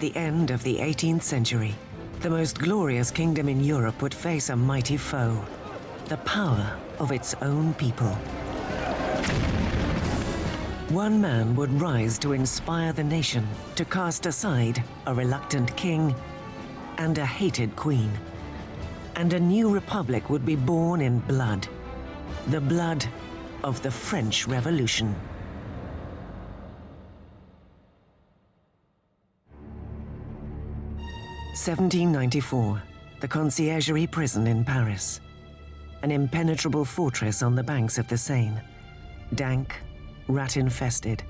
the end of the 18th century, the most glorious kingdom in Europe would face a mighty foe, the power of its own people. One man would rise to inspire the nation to cast aside a reluctant king and a hated queen. And a new republic would be born in blood, the blood of the French Revolution. (1794), the Conciergerie prison in Paris. An impenetrable fortress on the banks of the Seine. Dank, rat-infested,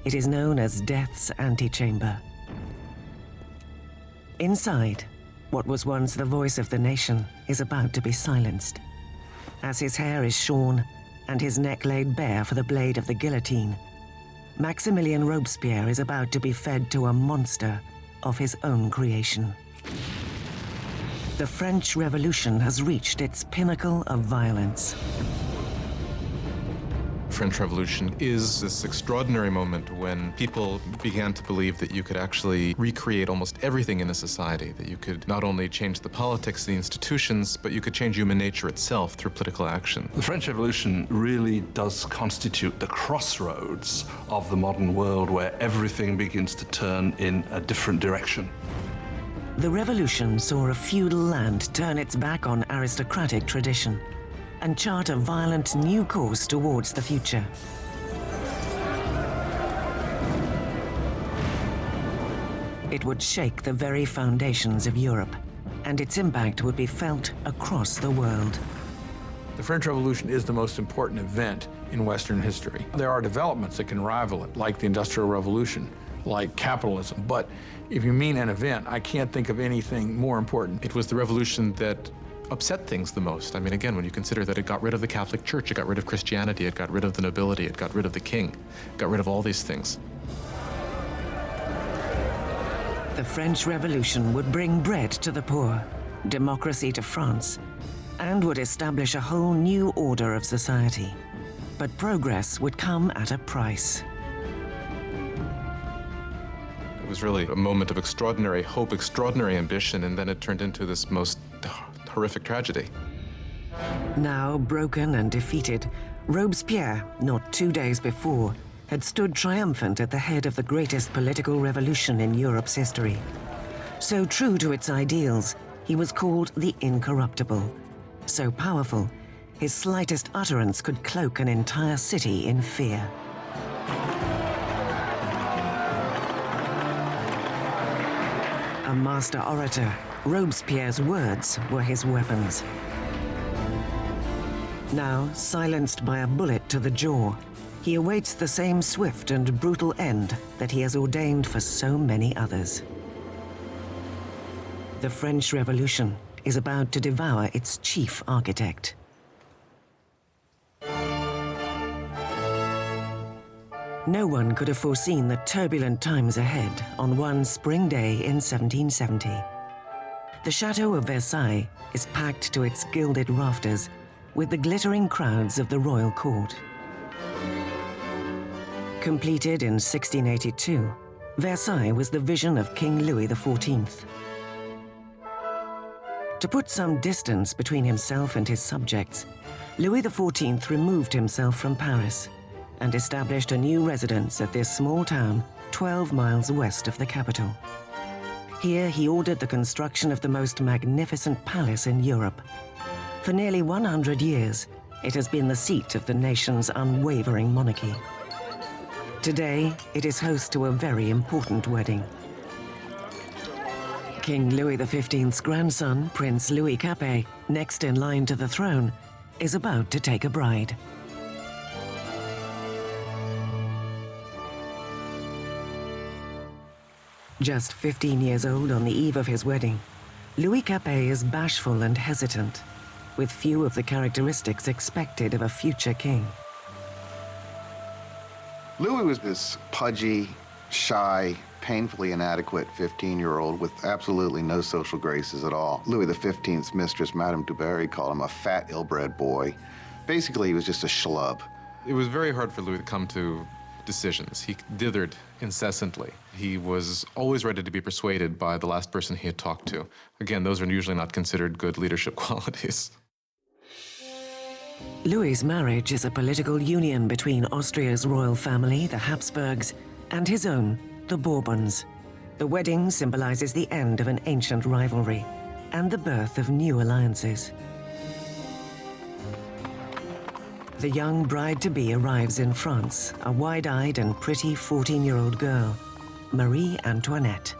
it is known as Death's antechamber. Inside, what was once the voice of the nation is about to be silenced. As his hair is shorn and his neck laid bare for the blade of the guillotine, Maximilien Robespierre is about to be fed to a monster of his own creation. The French Revolution has reached its pinnacle of violence. The French Revolution is this extraordinary moment when people began to believe that you could actually recreate almost everything in a society, that you could not only change the politics, the institutions, but you could change human nature itself through political action. The French Revolution really does constitute the crossroads of the modern world where everything begins to turn in a different direction. The revolution saw a feudal land turn its back on aristocratic tradition and chart a violent new course towards the future. It would shake the very foundations of Europe, and its impact would be felt across the world. The French Revolution is the most important event in Western history. There are developments that can rival it, like the Industrial Revolution, like capitalism, but if you mean an event, I can't think of anything more important. It was the revolution that upset things the most. I mean, again, when you consider that it got rid of the Catholic Church, it got rid of Christianity, it got rid of the nobility, it got rid of the king, it got rid of all these things. The French Revolution would bring bread to the poor, democracy to France, and would establish a whole new order of society. But progress would come at a price. It was really a moment of extraordinary hope, extraordinary ambition, and then it turned into this most horrific tragedy. Now broken and defeated, Robespierre, not 2 days before, had stood triumphant at the head of the greatest political revolution in Europe's history. So true to its ideals, he was called the Incorruptible. So powerful, his slightest utterance could cloak an entire city in fear. A master orator, Robespierre's words were his weapons. Now, silenced by a bullet to the jaw, he awaits the same swift and brutal end that he has ordained for so many others. The French Revolution is about to devour its chief architect. No one could have foreseen the turbulent times ahead on one spring day in 1770. The Chateau of Versailles is packed to its gilded rafters with the glittering crowds of the royal court. Completed in 1682, Versailles was the vision of King Louis XIV. To put some distance between himself and his subjects, Louis XIV removed himself from Paris and established a new residence at this small town 12 miles west of the capital. Here he ordered the construction of the most magnificent palace in Europe. For nearly 100 years, it has been the seat of the nation's unwavering monarchy. Today, it is host to a very important wedding. King Louis XV's grandson, Prince Louis Capet, next in line to the throne, is about to take a bride. Just 15 years old on the eve of his wedding, Louis Capet is bashful and hesitant, with few of the characteristics expected of a future king. Louis was this pudgy, shy, painfully inadequate 15-year-old with absolutely no social graces at all. Louis XV's mistress, Madame du Barry, called him a fat, ill-bred boy. Basically, he was just a schlub. It was very hard for Louis to come to decisions. He dithered incessantly. He was always ready to be persuaded by the last person he had talked to. Again, those are usually not considered good leadership qualities. Louis's marriage is a political union between Austria's royal family, the Habsburgs, and his own, the Bourbons. The wedding symbolizes the end of an ancient rivalry and the birth of new alliances. The young bride-to-be arrives in France, a wide-eyed and pretty 14-year-old girl, Marie Antoinette.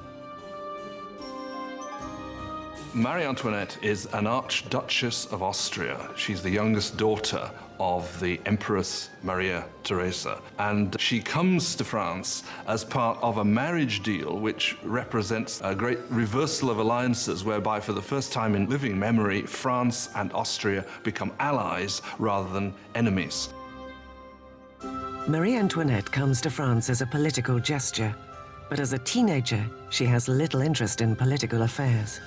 Marie Antoinette is an Archduchess of Austria. She's the youngest daughter of the Empress Maria Theresa. And she comes to France as part of a marriage deal which represents a great reversal of alliances, whereby for the first time in living memory, France and Austria become allies rather than enemies. Marie Antoinette comes to France as a political gesture, but as a teenager, she has little interest in political affairs.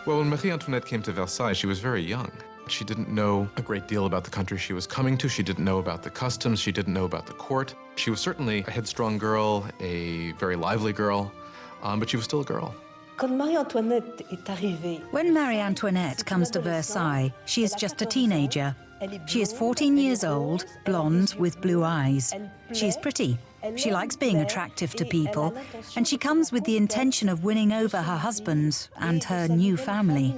Well, when Marie Antoinette came to Versailles, she was very young. She didn't know a great deal about the country she was coming to. She didn't know about the customs. She didn't know about the court. She was certainly a headstrong girl, a very lively girl, but she was still a girl. When Marie Antoinette comes to Versailles, she is just a teenager. She is 14 years old, blonde, with blue eyes. She is pretty. She likes being attractive to people, and she comes with the intention of winning over her husband and her new family.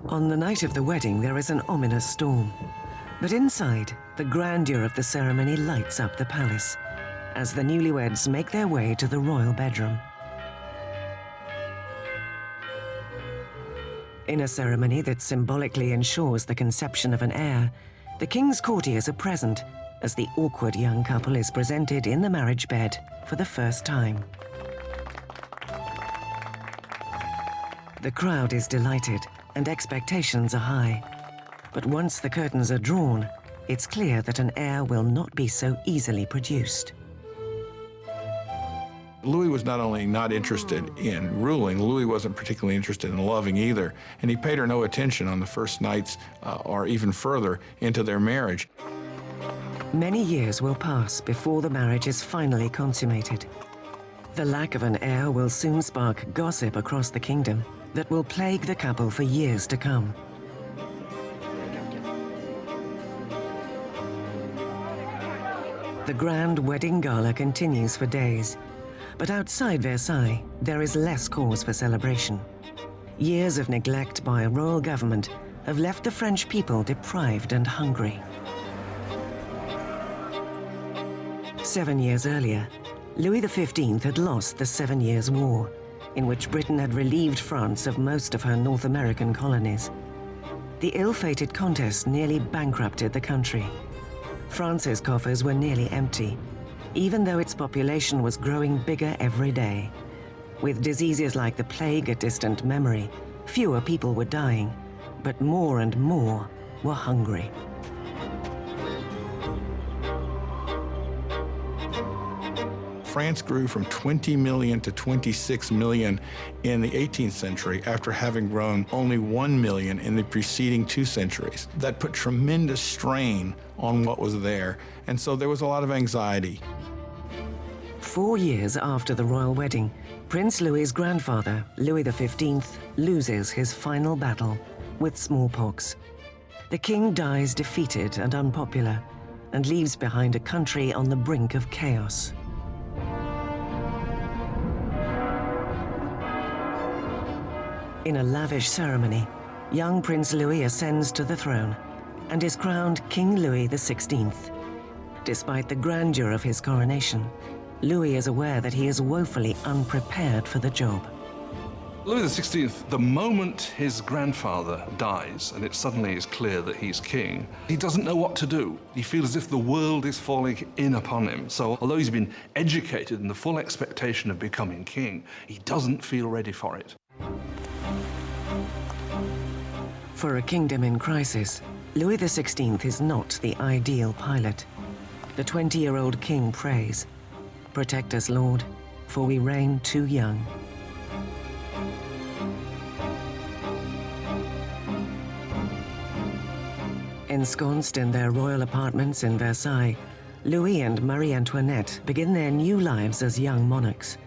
On the night of the wedding, there is an ominous storm. But inside, the grandeur of the ceremony lights up the palace as the newlyweds make their way to the royal bedroom. In a ceremony that symbolically ensures the conception of an heir, the king's courtiers are present as the awkward young couple is presented in the marriage bed for the first time. The crowd is delighted and expectations are high. But once the curtains are drawn, it's clear that an heir will not be so easily produced. Louis was not only not interested in ruling, Louis wasn't particularly interested in loving either, and he paid her no attention on the first nights or even further into their marriage. Many years will pass before the marriage is finally consummated. The lack of an heir will soon spark gossip across the kingdom that will plague the couple for years to come. The grand wedding gala continues for days. But outside Versailles, there is less cause for celebration. Years of neglect by a royal government have left the French people deprived and hungry. 7 years earlier, Louis XV had lost the 7 Years' War, in which Britain had relieved France of most of her North American colonies. The ill-fated contest nearly bankrupted the country. France's coffers were nearly empty, even though its population was growing bigger every day. With diseases like the plague a distant memory, fewer people were dying, but more and more were hungry. France grew from 20 million to 26 million in the 18th century after having grown only 1 million in the preceding 2 centuries. That put tremendous strain on what was there, and so there was a lot of anxiety. 4 years after the royal wedding, Prince Louis's grandfather, Louis XV, loses his final battle with smallpox. The king dies defeated and unpopular and leaves behind a country on the brink of chaos. In a lavish ceremony, young Prince Louis ascends to the throne and is crowned King Louis XVI. Despite the grandeur of his coronation, Louis is aware that he is woefully unprepared for the job. Louis XVI, the moment his grandfather dies and it suddenly is clear that he's king, he doesn't know what to do. He feels as if the world is falling in upon him. So although he's been educated in the full expectation of becoming king, he doesn't feel ready for it. For a kingdom in crisis, Louis XVI is not the ideal pilot. The 20-year-old king prays, "Protect us, Lord, for we reign too young." Ensconced in their royal apartments in Versailles, Louis and Marie Antoinette begin their new lives as young monarchs.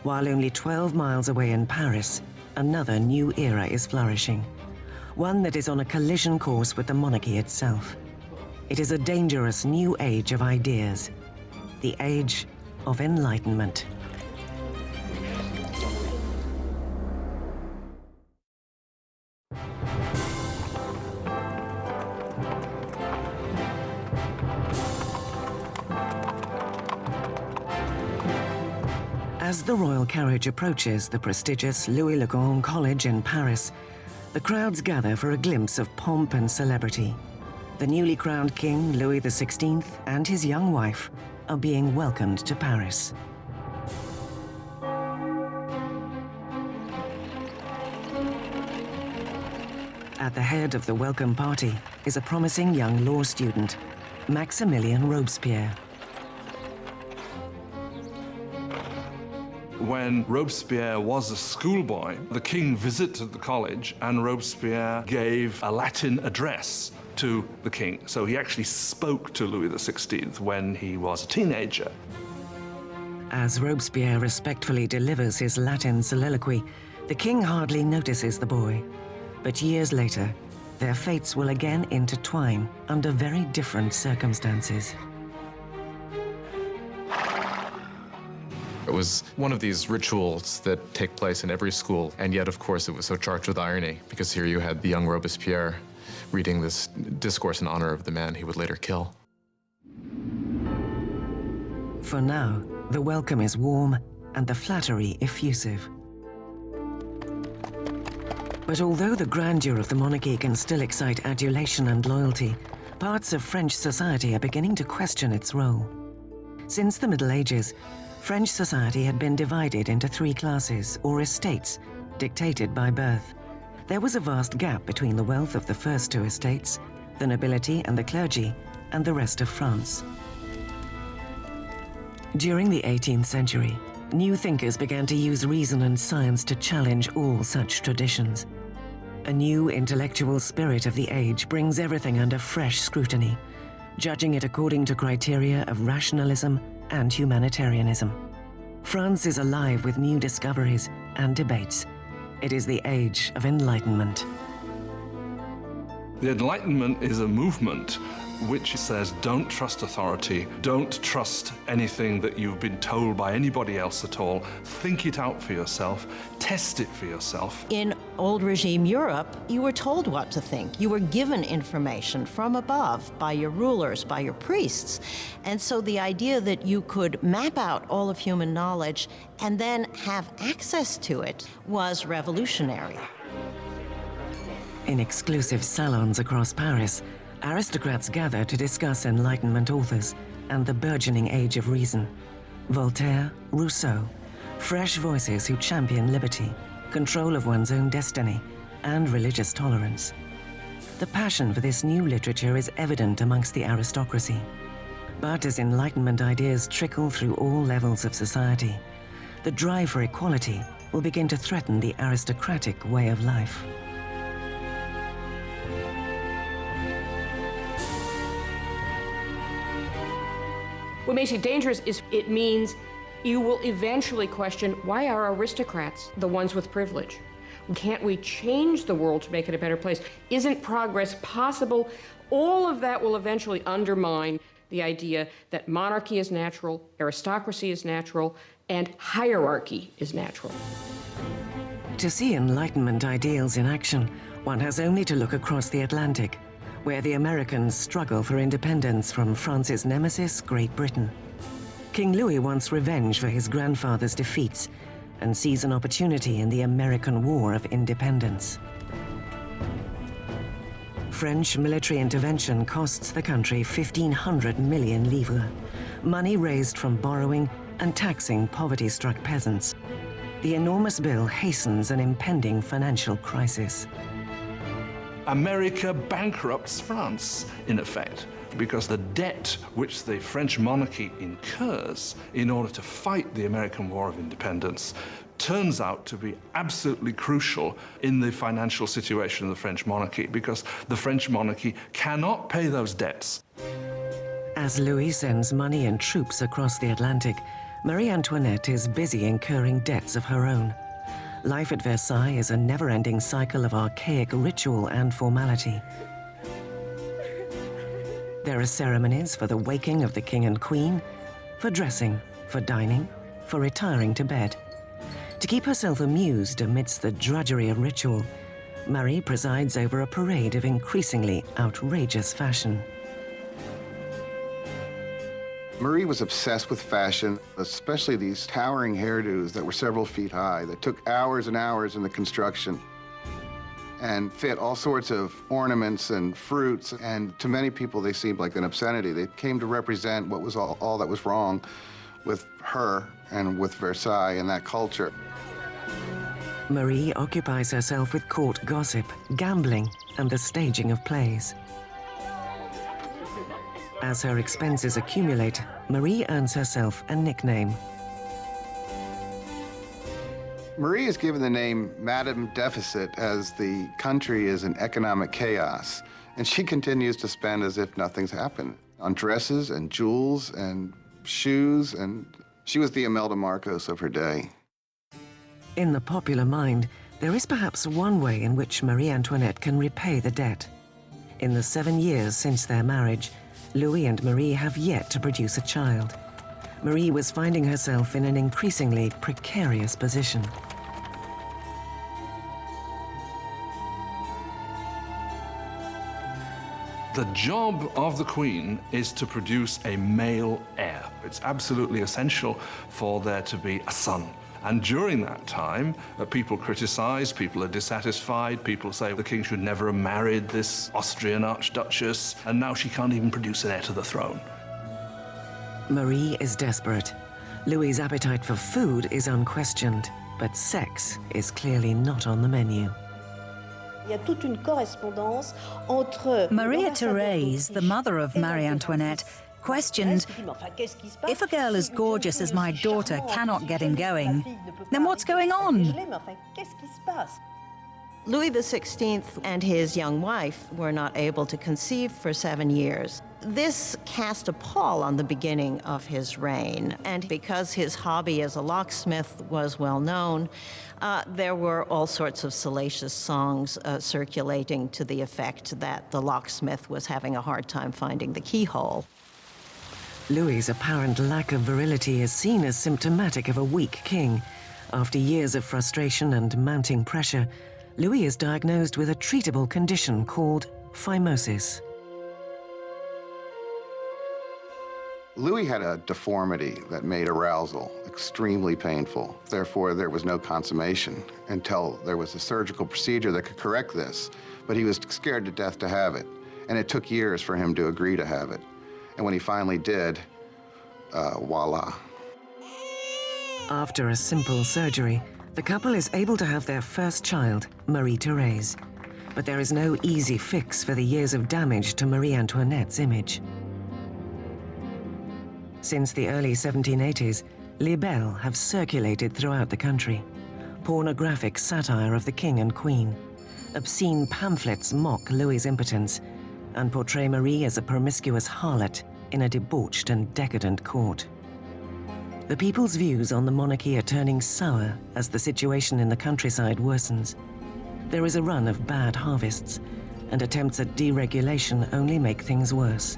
While only 12 miles away in Paris, another new era is flourishing. One that is on a collision course with the monarchy itself. It is a dangerous new age of ideas. The age of enlightenment. As the royal carriage approaches the prestigious Louis le Grand College in Paris, the crowds gather for a glimpse of pomp and celebrity. The newly crowned King Louis XVI and his young wife are being welcomed to Paris. At the head of the welcome party is a promising young law student, Maximilien Robespierre. When Robespierre was a schoolboy, the king visited the college and Robespierre gave a Latin address to the king. So he actually spoke to Louis XVI when he was a teenager. As Robespierre respectfully delivers his Latin soliloquy, the king hardly notices the boy. But years later, their fates will again intertwine under very different circumstances. It was one of these rituals that take place in every school, and yet, of course, it was so charged with irony, because here you had the young Robespierre reading this discourse in honor of the man he would later kill. For now, the welcome is warm and the flattery effusive. But although the grandeur of the monarchy can still excite adulation and loyalty, parts of French society are beginning to question its role. Since the Middle Ages, French society had been divided into 3 classes, or estates, dictated by birth. There was a vast gap between the wealth of the first 2 estates, the nobility and the clergy, and the rest of France. During the 18th century, new thinkers began to use reason and science to challenge all such traditions. A new intellectual spirit of the age brings everything under fresh scrutiny, judging it according to criteria of rationalism and humanitarianism. France is alive with new discoveries and debates. It is the age of enlightenment. The Enlightenment is a movement which says don't trust authority, don't trust anything that you've been told by anybody else at all. Think it out for yourself, test it for yourself. In old regime Europe, you were told what to think. You were given information from above by your rulers, by your priests. And so the idea that you could map out all of human knowledge and then have access to it was revolutionary. In exclusive salons across Paris, aristocrats gather to discuss Enlightenment authors and the burgeoning age of reason. Voltaire, Rousseau, fresh voices who champion liberty, control of one's own destiny, and religious tolerance. The passion for this new literature is evident amongst the aristocracy. But as Enlightenment ideas trickle through all levels of society, the drive for equality will begin to threaten the aristocratic way of life. What makes it dangerous is it means you will eventually question, why are aristocrats the ones with privilege? Can't we change the world to make it a better place? Isn't progress possible? All of that will eventually undermine the idea that monarchy is natural, aristocracy is natural, and hierarchy is natural. To see Enlightenment ideals in action, one has only to look across the Atlantic, where the Americans struggle for independence from France's nemesis, Great Britain. King Louis wants revenge for his grandfather's defeats and sees an opportunity in the American War of Independence. French military intervention costs the country 1,500 million livres, money raised from borrowing and taxing poverty-struck peasants. The enormous bill hastens an impending financial crisis. America bankrupts France, in effect, because the debt which the French monarchy incurs in order to fight the American War of Independence turns out to be absolutely crucial in the financial situation of the French monarchy, because the French monarchy cannot pay those debts. As Louis sends money and troops across the Atlantic, Marie Antoinette is busy incurring debts of her own. Life at Versailles is a never-ending cycle of archaic ritual and formality. There are ceremonies for the waking of the king and queen, for dressing, for dining, for retiring to bed. To keep herself amused amidst the drudgery of ritual, Marie presides over a parade of increasingly outrageous fashion. Marie was obsessed with fashion, especially these towering hairdos that were several feet high, that took hours and hours in the construction and fit all sorts of ornaments and fruits, and to many people they seemed like an obscenity. They came to represent what was all that was wrong with her and with Versailles and that culture. Marie occupies herself with court gossip, gambling, and the staging of plays. As her expenses accumulate, Marie earns herself a nickname. Marie is given the name Madame Deficit as the country is in economic chaos, and she continues to spend as if nothing's happened on dresses and jewels and shoes, and she was the Imelda Marcos of her day. In the popular mind, there is perhaps one way in which Marie Antoinette can repay the debt. In the 7 years since their marriage, Louis and Marie have yet to produce a child. Marie was finding herself in an increasingly precarious position. The job of the Queen is to produce a male heir. It's absolutely essential for there to be a son. And during that time, people criticize, people are dissatisfied, people say the king should never have married this Austrian archduchess, and now she can't even produce an heir to the throne. Marie is desperate. Louis's appetite for food is unquestioned, but sex is clearly not on the menu. Maria Therese, the mother of Marie Antoinette, questioned, if a girl as gorgeous as my daughter cannot get him going, then what's going on? Louis XVI and his young wife were not able to conceive for 7 years. This cast a pall on the beginning of his reign, and because his hobby as a locksmith was well known, there were all sorts of salacious songs circulating to the effect that the locksmith was having a hard time finding the keyhole. Louis's apparent lack of virility is seen as symptomatic of a weak king. After years of frustration and mounting pressure, Louis is diagnosed with a treatable condition called phimosis. Louis had a deformity that made arousal extremely painful. Therefore, there was no consummation until there was a surgical procedure that could correct this. But he was scared to death to have it, and it took years for him to agree to have it. And when he finally did, voila. After a simple surgery, the couple is able to have their first child, Marie Therese. But there is no easy fix for the years of damage to Marie Antoinette's image. Since the early 1780s, libelles have circulated throughout the country. Pornographic satire of the king and queen. Obscene pamphlets mock Louis's impotence and portray Marie as a promiscuous harlot in a debauched and decadent court. The people's views on the monarchy are turning sour as the situation in the countryside worsens. There is a run of bad harvests, and attempts at deregulation only make things worse.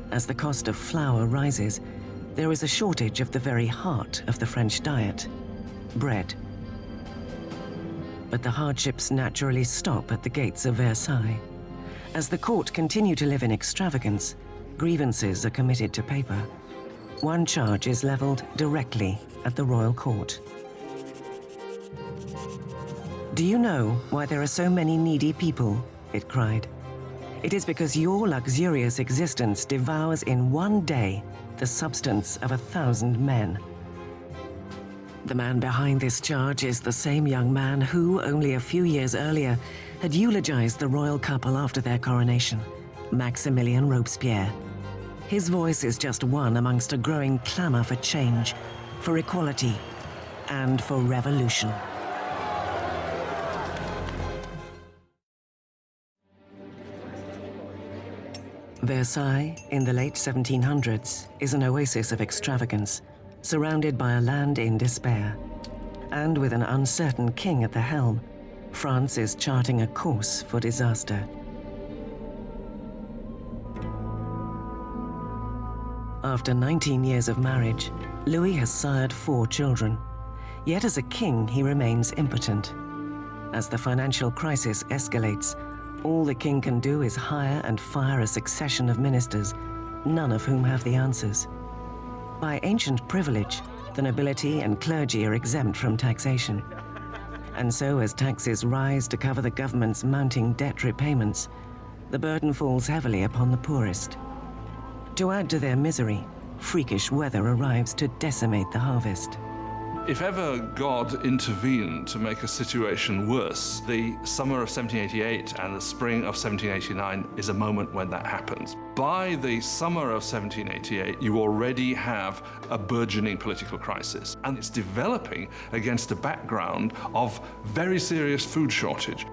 As the cost of flour rises, there is a shortage of the very heart of the French diet, bread. But the hardships naturally stop at the gates of Versailles. As the court continue to live in extravagance, grievances are committed to paper. One charge is leveled directly at the royal court. "Do you know why there are so many needy people?" it cried. "It is because your luxurious existence devours in one day the substance of 1,000 men." The man behind this charge is the same young man who, only a few years earlier, had eulogized the royal couple after their coronation, Maximilien Robespierre. His voice is just one amongst a growing clamor for change, for equality, and for revolution. Versailles, in the late 1700s, is an oasis of extravagance, surrounded by a land in despair. And with an uncertain king at the helm, France is charting a course for disaster. After 19 years of marriage, Louis has sired 4 children. Yet as a king, he remains impotent. As the financial crisis escalates, all the king can do is hire and fire a succession of ministers, none of whom have the answers. By ancient privilege, the nobility and clergy are exempt from taxation. And so as taxes rise to cover the government's mounting debt repayments, the burden falls heavily upon the poorest. To add to their misery, freakish weather arrives to decimate the harvest. If ever God intervened to make a situation worse, the summer of 1788 and the spring of 1789 is a moment when that happens. By the summer of 1788, you already have a burgeoning political crisis, and it's developing against a background of very serious food shortage.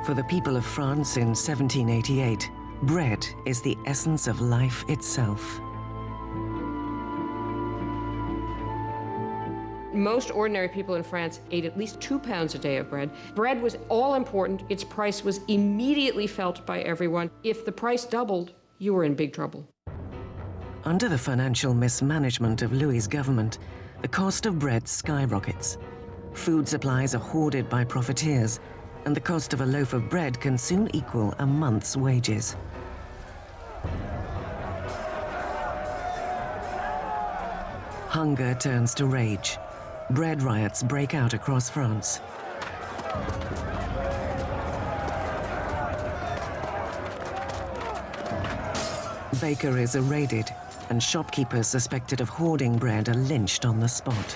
For the people of France in 1788, bread is the essence of life itself. Most ordinary people in France ate at least 2 pounds a day of bread. Bread was all important. Its price was immediately felt by everyone. If the price doubled, you were in big trouble. Under the financial mismanagement of Louis's government, the cost of bread skyrockets. Food supplies are hoarded by profiteers, and the cost of a loaf of bread can soon equal a month's wages. Hunger turns to rage. Bread riots break out across France. Bakeries are raided, and shopkeepers suspected of hoarding bread are lynched on the spot.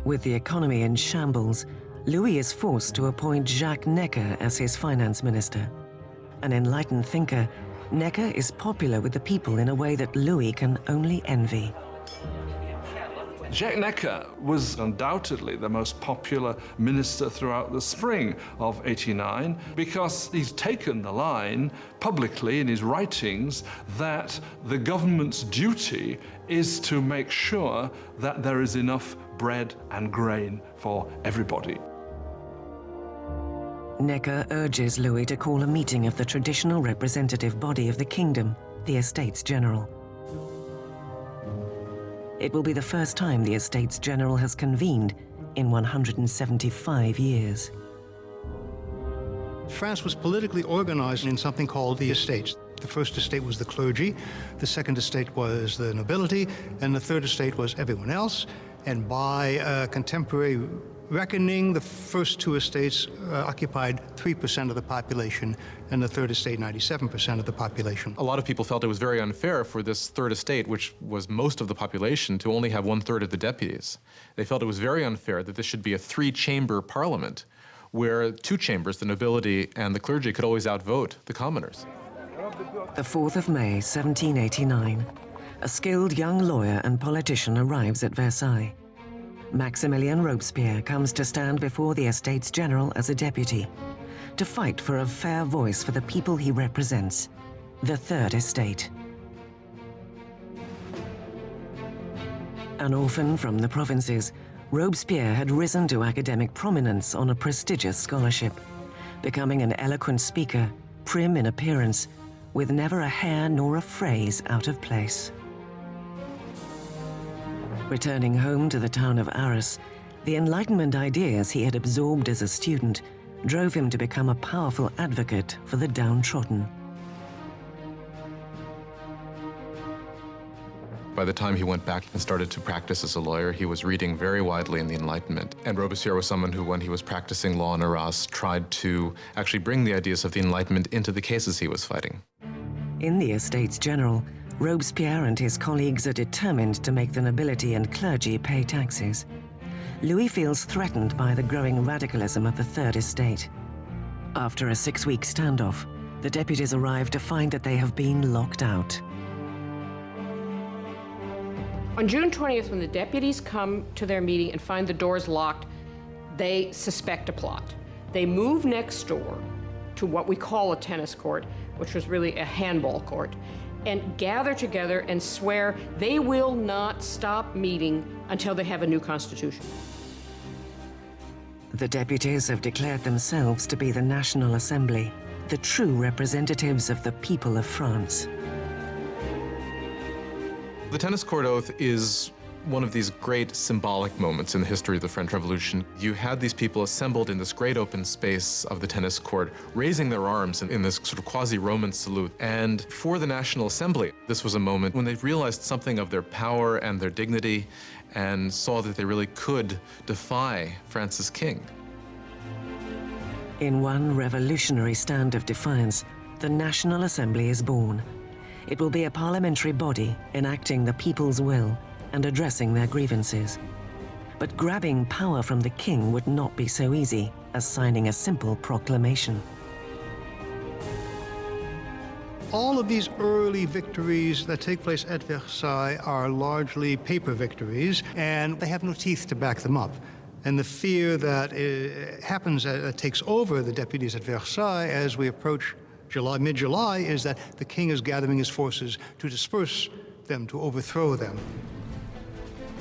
With the economy in shambles, Louis is forced to appoint Jacques Necker as his finance minister. An enlightened thinker, Necker is popular with the people in a way that Louis can only envy. Jacques Necker was undoubtedly the most popular minister throughout the spring of '89 because he's taken the line publicly in his writings that the government's duty is to make sure that there is enough bread and grain for everybody. Necker urges Louis to call a meeting of the traditional representative body of the kingdom, the Estates General. It will be the first time the Estates General has convened in 175 years. France was politically organized in something called the estates. The first estate was the clergy, the second estate was the nobility, and the third estate was everyone else. And by contemporary reckoning, the first 2 estates occupied 3% of the population, and the third estate 97% of the population. A lot of people felt it was very unfair for this third estate, which was most of the population, to only have 1/3 of the deputies. They felt it was very unfair that this should be a 3-chamber parliament, where 2 chambers, the nobility and the clergy, could always outvote the commoners. The 4th of May, 1789, a skilled young lawyer and politician arrives at Versailles. Maximilien Robespierre comes to stand before the Estates General as a deputy, to fight for a fair voice for the people he represents, the Third Estate. An orphan from the provinces, Robespierre had risen to academic prominence on a prestigious scholarship, becoming an eloquent speaker, prim in appearance, with never a hair nor a phrase out of place. Returning home to the town of Arras, the Enlightenment ideas he had absorbed as a student drove him to become a powerful advocate for the downtrodden. By the time he went back and started to practice as a lawyer, he was reading very widely in the Enlightenment. And Robespierre was someone who, when he was practicing law in Arras, tried to actually bring the ideas of the Enlightenment into the cases he was fighting. In the Estates General, Robespierre and his colleagues are determined to make the nobility and clergy pay taxes. Louis feels threatened by the growing radicalism of the Third Estate. After a 6-week standoff, The deputies arrive to find that they have been locked out. On June 20th, when the deputies come to their meeting and find the doors locked, they suspect a plot. They move next door to what we call a tennis court, which was really a handball court, and gather together and swear they will not stop meeting until they have a new constitution. The deputies have declared themselves to be the National Assembly, the true representatives of the people of France. The tennis court oath is one of these great symbolic moments in the history of the French Revolution. You had these people assembled in this great open space of the tennis court, raising their arms in this sort of quasi-Roman salute. And for the National Assembly, this was a moment when they realized something of their power and their dignity and saw that they really could defy France's king. In one revolutionary stand of defiance, the National Assembly is born. It will be a parliamentary body enacting the people's will and addressing their grievances. But grabbing power from the king would not be so easy as signing a simple proclamation. All of these early victories that take place at Versailles are largely paper victories, and they have no teeth to back them up. And the fear that happens, that takes over the deputies at Versailles as we approach mid-July, is that the king is gathering his forces to disperse them, to overthrow them.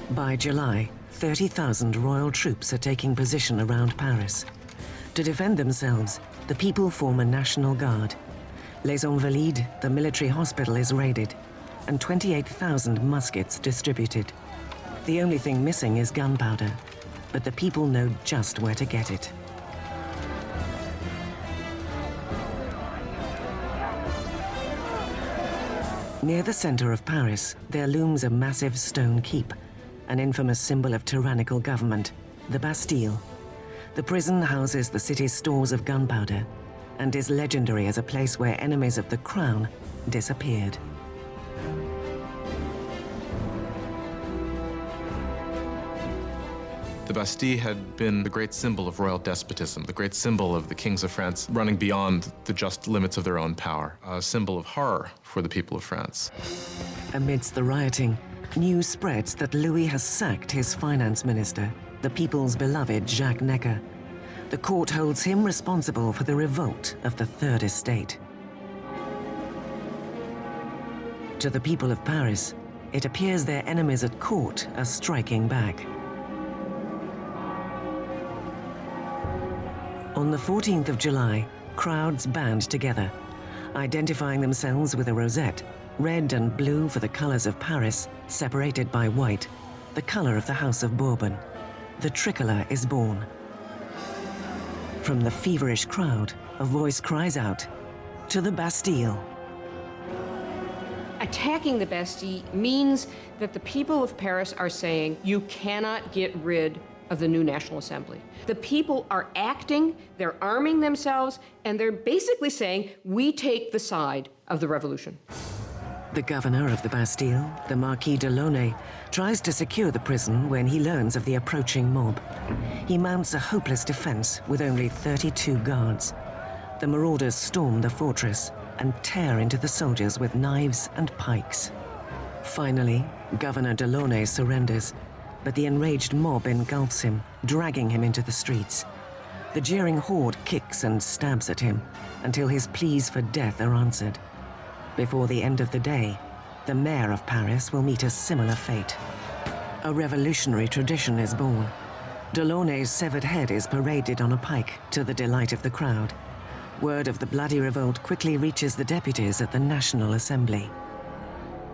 By July, 30,000 royal troops are taking position around Paris. To defend themselves, the people form a national guard. Les Invalides, the military hospital, is raided, and 28,000 muskets distributed. The only thing missing is gunpowder, but the people know just where to get it. Near the center of Paris, there looms a massive stone keep, an infamous symbol of tyrannical government, the Bastille. The prison houses the city's stores of gunpowder and is legendary as a place where enemies of the crown disappeared. The Bastille had been the great symbol of royal despotism, the great symbol of the kings of France running beyond the just limits of their own power, a symbol of horror for the people of France. Amidst the rioting, news spreads that Louis has sacked his finance minister, the people's beloved Jacques Necker. The court holds him responsible for the revolt of the Third Estate. To the people of Paris, it appears their enemies at court are striking back. On the 14th of July, crowds band together, identifying themselves with a rosette, red and blue for the colors of Paris, separated by white, the color of the House of Bourbon. The tricolor is born. From the feverish crowd, a voice cries out, "To the Bastille!" Attacking the Bastille means that the people of Paris are saying, you cannot get rid of the new National Assembly. The people are acting, they're arming themselves, and they're basically saying, we take the side of the revolution. The governor of the Bastille, the Marquis de Launay, tries to secure the prison when he learns of the approaching mob. He mounts a hopeless defense with only 32 guards. The marauders storm the fortress and tear into the soldiers with knives and pikes. Finally, Governor de Launay surrenders, but the enraged mob engulfs him, dragging him into the streets. The jeering horde kicks and stabs at him until his pleas for death are answered. Before the end of the day, the mayor of Paris will meet a similar fate. A revolutionary tradition is born. De Launay's severed head is paraded on a pike to the delight of the crowd. Word of the bloody revolt quickly reaches the deputies at the National Assembly.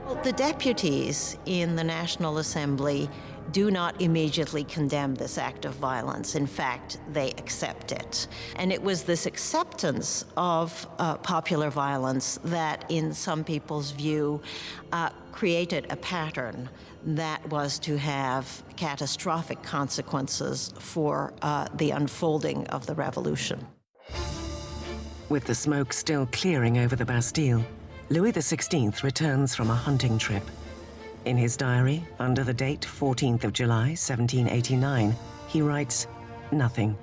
Well, the deputies in the National Assembly do not immediately condemn this act of violence. In fact, they accept it. And it was this acceptance of popular violence that, in some people's view, created a pattern that was to have catastrophic consequences for the unfolding of the revolution. With the smoke still clearing over the Bastille, Louis XVI returns from a hunting trip. In his diary, under the date 14th of July, 1789, he writes, "Nothing,"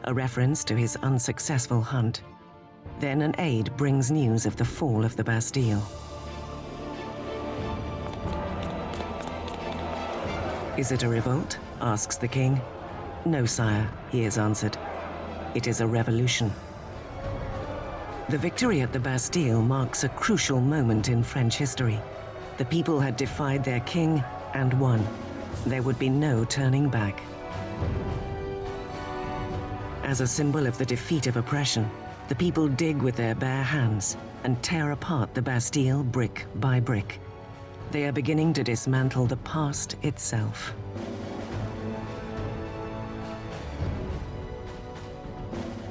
a reference to his unsuccessful hunt. Then an aide brings news of the fall of the Bastille. "Is it a revolt?" asks the king. "No, sire," he is answered. "It is a revolution." The victory at the Bastille marks a crucial moment in French history. The people had defied their king and won. There would be no turning back. As a symbol of the defeat of oppression, the people dig with their bare hands and tear apart the Bastille brick by brick. They are beginning to dismantle the past itself.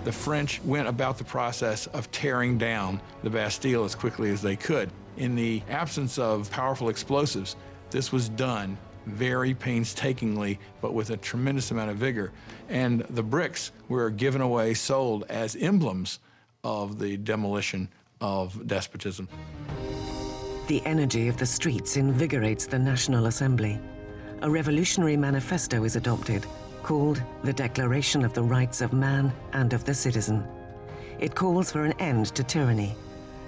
The French went about the process of tearing down the Bastille as quickly as they could. In the absence of powerful explosives, this was done very painstakingly, but with a tremendous amount of vigor. And the bricks were given away, sold as emblems of the demolition of despotism. The energy of the streets invigorates the National Assembly. A revolutionary manifesto is adopted, called the Declaration of the Rights of Man and of the Citizen. It calls for an end to tyranny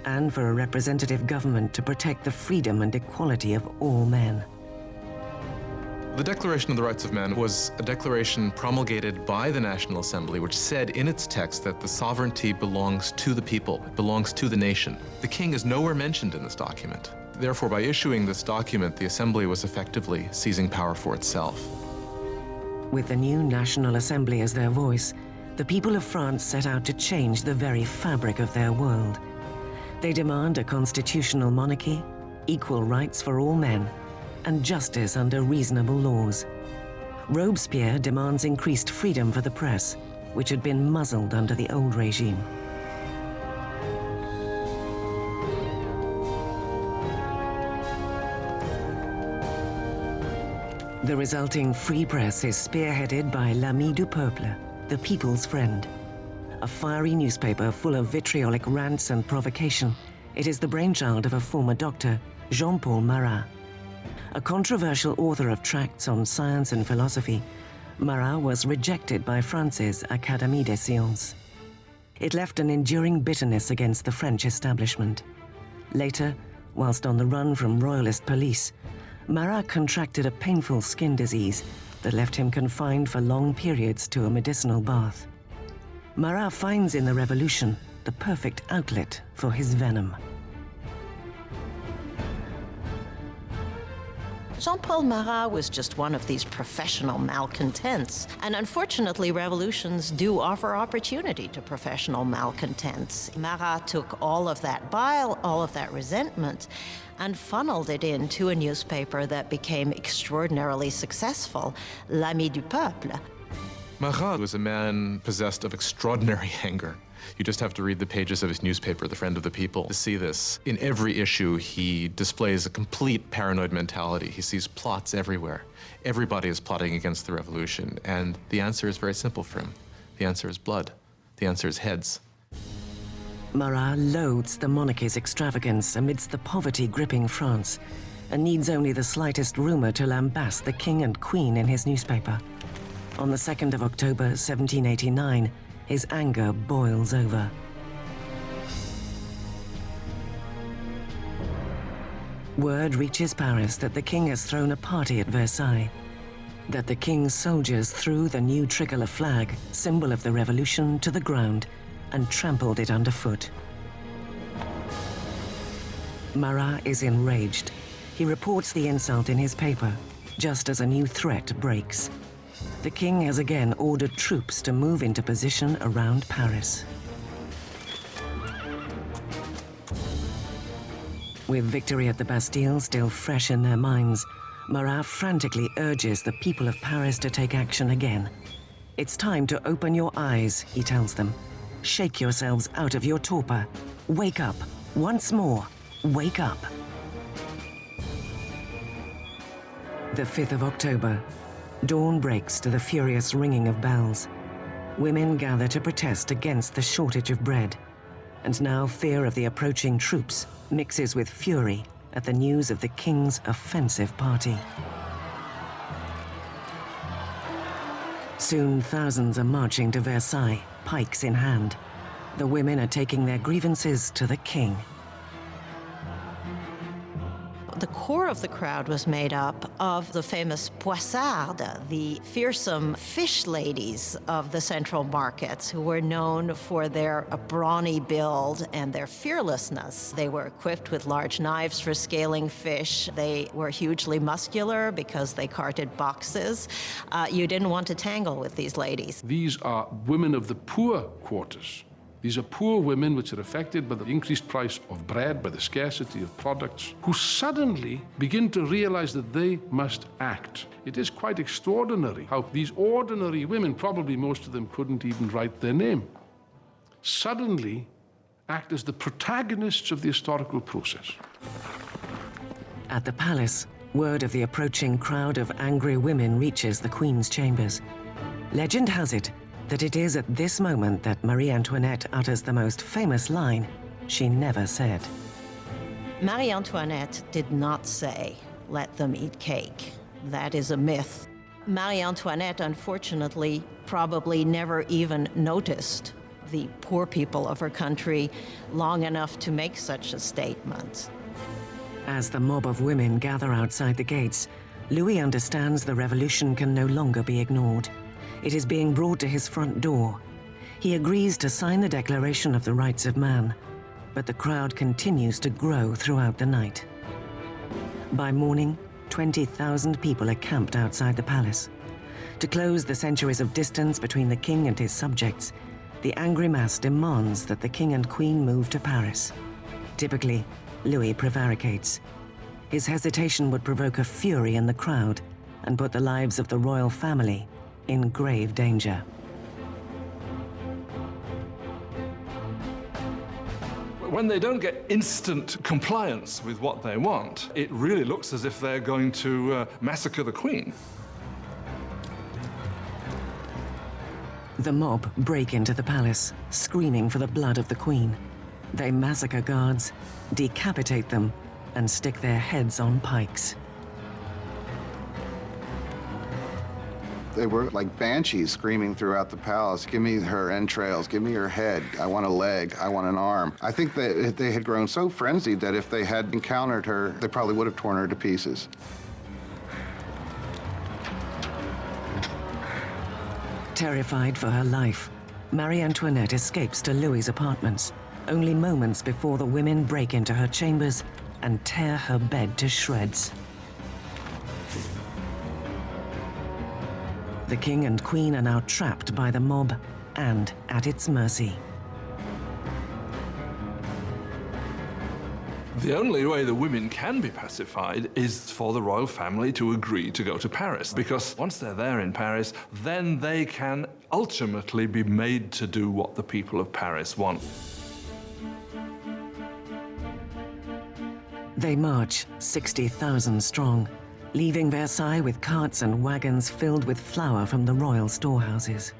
and for a representative government to protect the freedom and equality of all men. The Declaration of the Rights of Man was a declaration promulgated by the National Assembly, which said in its text that the sovereignty belongs to the people, it belongs to the nation. The king is nowhere mentioned in this document. Therefore, by issuing this document, the Assembly was effectively seizing power for itself. With the new National Assembly as their voice, the people of France set out to change the very fabric of their world. They demand a constitutional monarchy, equal rights for all men, and justice under reasonable laws. Robespierre demands increased freedom for the press, which had been muzzled under the old regime. The resulting free press is spearheaded by l'Ami du Peuple, the people's friend. A fiery newspaper full of vitriolic rants and provocation, it is the brainchild of a former doctor, Jean-Paul Marat. A controversial author of tracts on science and philosophy, Marat was rejected by France's Académie des Sciences. It left an enduring bitterness against the French establishment. Later, whilst on the run from royalist police, Marat contracted a painful skin disease that left him confined for long periods to a medicinal bath. Marat finds in the revolution the perfect outlet for his venom. Jean-Paul Marat was just one of these professional malcontents. And unfortunately, revolutions do offer opportunity to professional malcontents. Marat took all of that bile, all of that resentment, and funneled it into a newspaper that became extraordinarily successful, l'Ami du Peuple. Marat was a man possessed of extraordinary anger. You just have to read the pages of his newspaper, The Friend of the People, to see this. In every issue, he displays a complete paranoid mentality. He sees plots everywhere. Everybody is plotting against the revolution, and the answer is very simple for him. The answer is blood. The answer is heads. Marat loathes the monarchy's extravagance amidst the poverty gripping France, and needs only the slightest rumor to lambast the king and queen in his newspaper. On the 2nd of October, 1789, his anger boils over. Word reaches Paris that the king has thrown a party at Versailles, that the king's soldiers threw the new tricolour flag, symbol of the revolution, to the ground and trampled it underfoot. Marat is enraged. He reports the insult in his paper, just as a new threat breaks. The king has again ordered troops to move into position around Paris. With victory at the Bastille still fresh in their minds, Marat frantically urges the people of Paris to take action again. It's time to open your eyes, he tells them. Shake yourselves out of your torpor. Wake up. Once more, wake up. The 5th of October. Dawn breaks to the furious ringing of bells. Women gather to protest against the shortage of bread. And now fear of the approaching troops mixes with fury at the news of the king's offensive party. Soon thousands are marching to Versailles, pikes in hand. The women are taking their grievances to the king. The core of the crowd was made up of the famous poissardes, the fearsome fish ladies of the central markets, who were known for their brawny build and their fearlessness. They were equipped with large knives for scaling fish. They were hugely muscular because they carted boxes. You didn't want to tangle with these ladies. These are women of the poor quarters. These are poor women which are affected by the increased price of bread, by the scarcity of products, who suddenly begin to realize that they must act. It is quite extraordinary how these ordinary women, probably most of them couldn't even write their name, suddenly act as the protagonists of the historical process. At the palace, word of the approaching crowd of angry women reaches the Queen's chambers. Legend has it that it is at this moment that Marie Antoinette utters the most famous line she never said. Marie Antoinette did not say, "Let them eat cake." That is a myth. Marie Antoinette, unfortunately, probably never even noticed the poor people of her country long enough to make such a statement. As the mob of women gather outside the gates, Louis understands the revolution can no longer be ignored. It is being brought to his front door. He agrees to sign the Declaration of the Rights of Man, but the crowd continues to grow throughout the night. By morning, 20,000 people are camped outside the palace. To close the centuries of distance between the king and his subjects, the angry mass demands that the king and queen move to Paris. Typically, Louis prevaricates. His hesitation would provoke a fury in the crowd and put the lives of the royal family in grave danger. When they don't get instant compliance with what they want, it really looks as if they're going to massacre the Queen. The mob break into the palace, screaming for the blood of the Queen. They massacre guards, decapitate them, and stick their heads on pikes. They were like banshees screaming throughout the palace, "Give me her entrails, give me her head, I want a leg, I want an arm." I think that they had grown so frenzied that if they had encountered her, they probably would have torn her to pieces. Terrified for her life, Marie Antoinette escapes to Louis's apartments, only moments before the women break into her chambers and tear her bed to shreds. The king and queen are now trapped by the mob and at its mercy. The only way the women can be pacified is for the royal family to agree to go to Paris, because once they're there in Paris, then they can ultimately be made to do what the people of Paris want. They march 60,000 strong, leaving Versailles with carts and wagons filled with flour from the royal storehouses.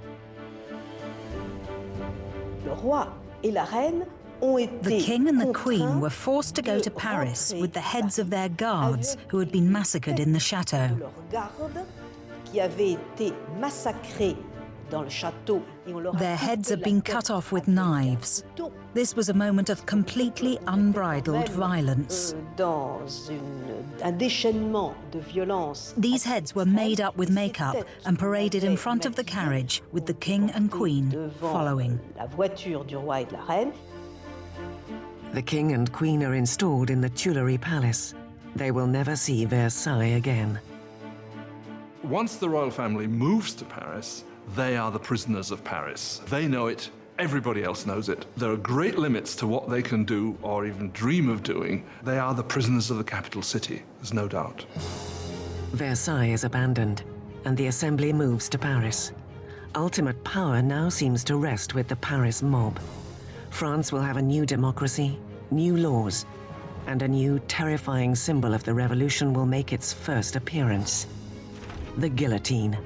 The king and the queen were forced to go to Paris with the heads of their guards who had been massacred in the chateau. Their heads had been cut off with knives. This was a moment of completely unbridled violence. These heads were made up with makeup and paraded in front of the carriage with the king and queen following. The king and queen are installed in the Tuileries Palace. They will never see Versailles again. Once the royal family moves to Paris, they are the prisoners of Paris. They know it. Everybody else knows it. There are great limits to what they can do or even dream of doing. They are the prisoners of the capital city, there's no doubt. Versailles is abandoned, and the assembly moves to Paris. Ultimate power now seems to rest with the Paris mob. France will have a new democracy, new laws, and a new terrifying symbol of the revolution will make its first appearance: the guillotine.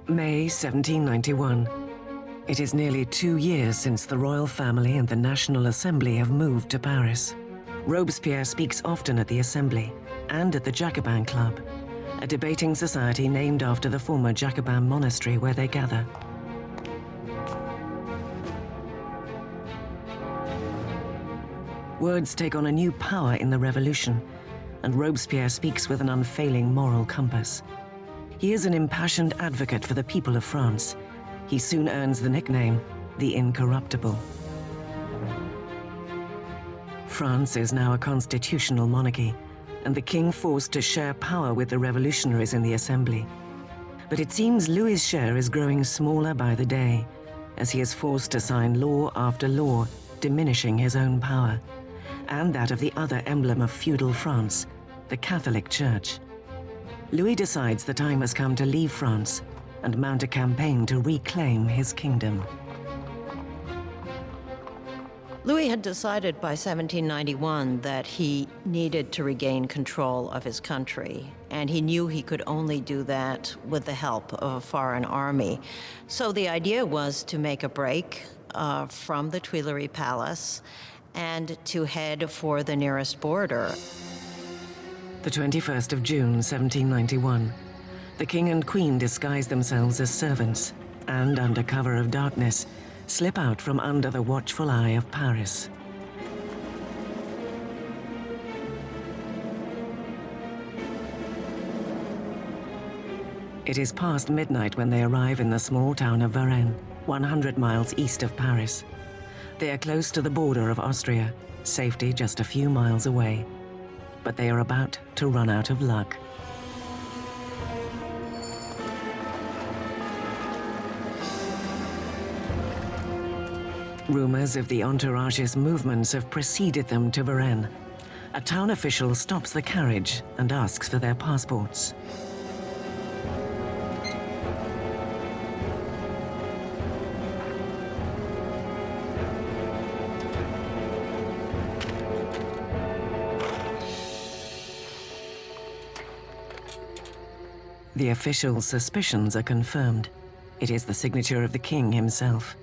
May 1791. It is nearly 2 years since the royal family and the National Assembly have moved to Paris. Robespierre speaks often at the Assembly and at the Jacobin Club, a debating society named after the former Jacobin monastery where they gather. Words take on a new power in the revolution, and Robespierre speaks with an unfailing moral compass. He is an impassioned advocate for the people of France. He soon earns the nickname, the Incorruptible. France is now a constitutional monarchy, and the king forced to share power with the revolutionaries in the Assembly. But it seems Louis's share is growing smaller by the day, as he is forced to sign law after law, diminishing his own power, and that of the other emblem of feudal France, the Catholic Church. Louis decides the time has come to leave France and mount a campaign to reclaim his kingdom. Louis had decided by 1791 that he needed to regain control of his country, and he knew he could only do that with the help of a foreign army. So the idea was to make a break from the Tuileries Palace and to head for the nearest border. The 21st of June, 1791. The king and queen disguise themselves as servants and, under cover of darkness, slip out from under the watchful eye of Paris. It is past midnight when they arrive in the small town of Varennes, 100 miles east of Paris. They are close to the border of Austria, safety just a few miles away. But they are about to run out of luck. Rumors of the entourage's movements have preceded them to Varennes. A town official stops the carriage and asks for their passports. The official's suspicions are confirmed. It is the signature of the king himself.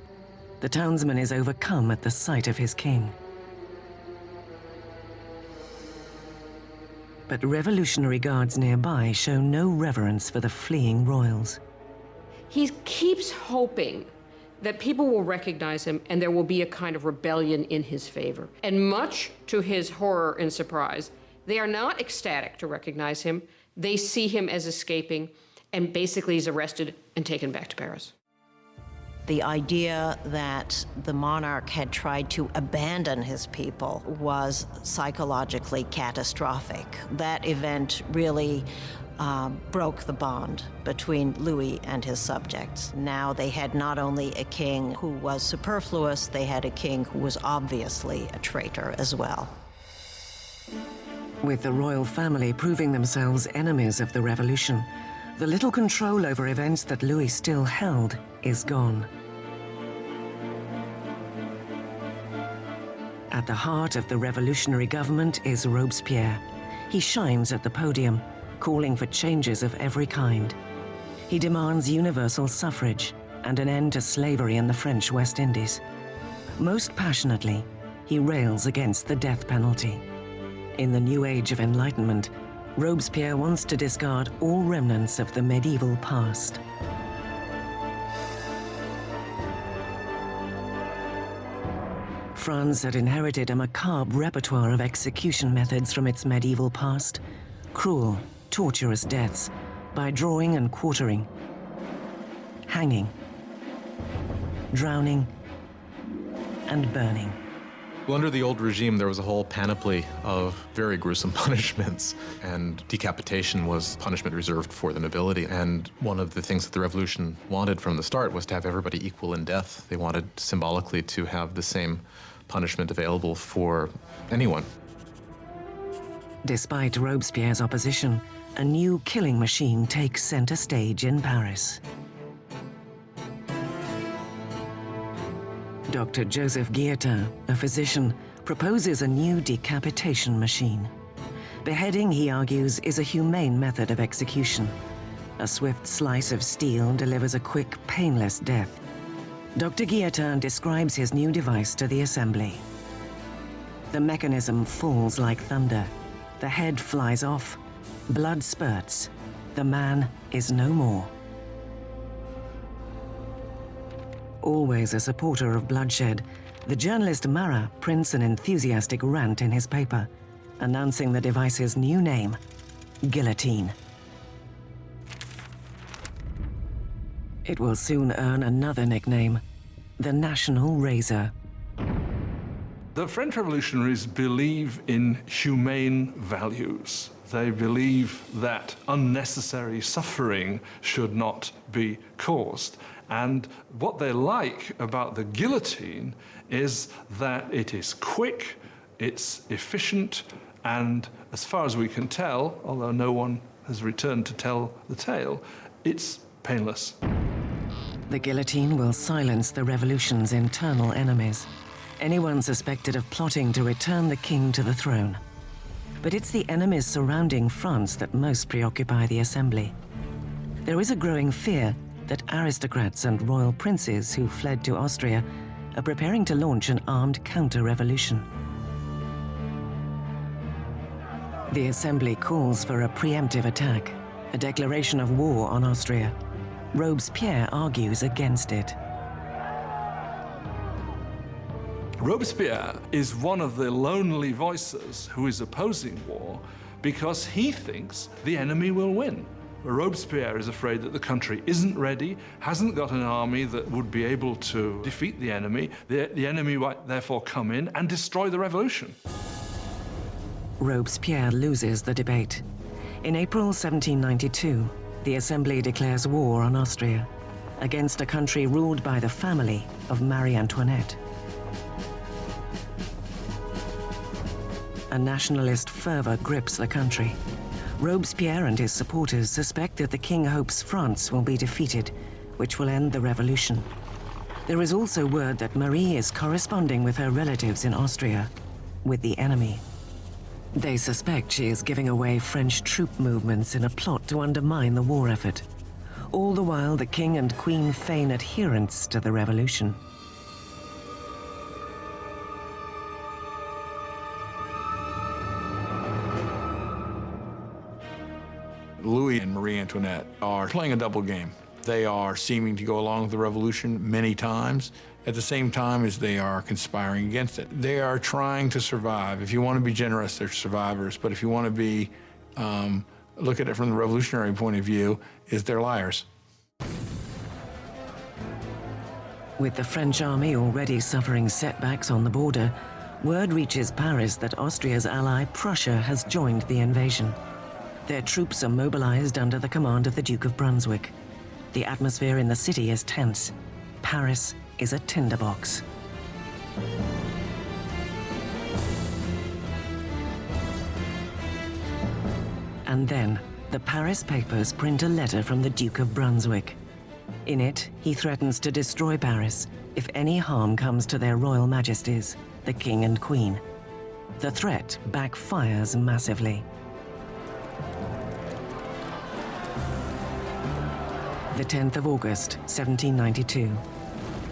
The townsman is overcome at the sight of his king. But revolutionary guards nearby show no reverence for the fleeing royals. He keeps hoping that people will recognize him and there will be a kind of rebellion in his favor. And much to his horror and surprise, they are not ecstatic to recognize him. They see him as escaping, and basically he's arrested and taken back to Paris. The idea that the monarch had tried to abandon his people was psychologically catastrophic. That event really broke the bond between Louis and his subjects. Now they had not only a king who was superfluous, they had a king who was obviously a traitor as well. With the royal family proving themselves enemies of the revolution, the little control over events that Louis still held is gone. At the heart of the revolutionary government is Robespierre. He shines at the podium, calling for changes of every kind. He demands universal suffrage and an end to slavery in the French West Indies. Most passionately, he rails against the death penalty. In the new age of enlightenment, Robespierre wants to discard all remnants of the medieval past. France had inherited a macabre repertoire of execution methods from its medieval past. Cruel, torturous deaths by drawing and quartering, hanging, drowning, and burning. Well, under the old regime, there was a whole panoply of very gruesome punishments, and decapitation was punishment reserved for the nobility. And one of the things that the revolution wanted from the start was to have everybody equal in death. They wanted symbolically to have the same punishment available for anyone. Despite Robespierre's opposition, a new killing machine takes center stage in Paris. Dr. Joseph Guillotin, a physician, proposes a new decapitation machine. Beheading, he argues, is a humane method of execution. A swift slice of steel delivers a quick, painless death. Dr. Guillotin describes his new device to the Assembly. The mechanism falls like thunder. The head flies off. Blood spurts. The man is no more. Always a supporter of bloodshed, the journalist Marat prints an enthusiastic rant in his paper, announcing the device's new name, guillotine. It will soon earn another nickname, the National Razor. The French revolutionaries believe in humane values. They believe that unnecessary suffering should not be caused. And what they like about the guillotine is that it is quick, it's efficient, and as far as we can tell, although no one has returned to tell the tale, it's painless. The guillotine will silence the revolution's internal enemies, anyone suspected of plotting to return the king to the throne. But it's the enemies surrounding France that most preoccupy the Assembly. There is a growing fear that aristocrats and royal princes who fled to Austria are preparing to launch an armed counter-revolution. The Assembly calls for a preemptive attack, a declaration of war on Austria. Robespierre argues against it. Robespierre is one of the lonely voices who is opposing war because he thinks the enemy will win. Robespierre is afraid that the country isn't ready, hasn't got an army that would be able to defeat the enemy. The enemy might therefore come in and destroy the revolution. Robespierre loses the debate. In April 1792, the Assembly declares war on Austria against a country ruled by the family of Marie Antoinette. A nationalist fervor grips the country. Robespierre and his supporters suspect that the king hopes France will be defeated, which will end the revolution. There is also word that Marie is corresponding with her relatives in Austria, with the enemy. They suspect she is giving away French troop movements in a plot to undermine the war effort. All the while, the king and queen feign adherence to the revolution. Louis and Marie Antoinette are playing a double game. They are seeming to go along with the revolution many times, at the same time as they are conspiring against it. They are trying to survive. If you want to be generous, they're survivors. But if you want to be, look at it from the revolutionary point of view, is they're liars. With the French army already suffering setbacks on the border, word reaches Paris that Austria's ally Prussia has joined the invasion. Their troops are mobilized under the command of the Duke of Brunswick. The atmosphere in the city is tense. Paris is a tinderbox. And then, the Paris papers print a letter from the Duke of Brunswick. In it, he threatens to destroy Paris if any harm comes to their royal majesties, the King and Queen. The threat backfires massively. The 10th of August, 1792.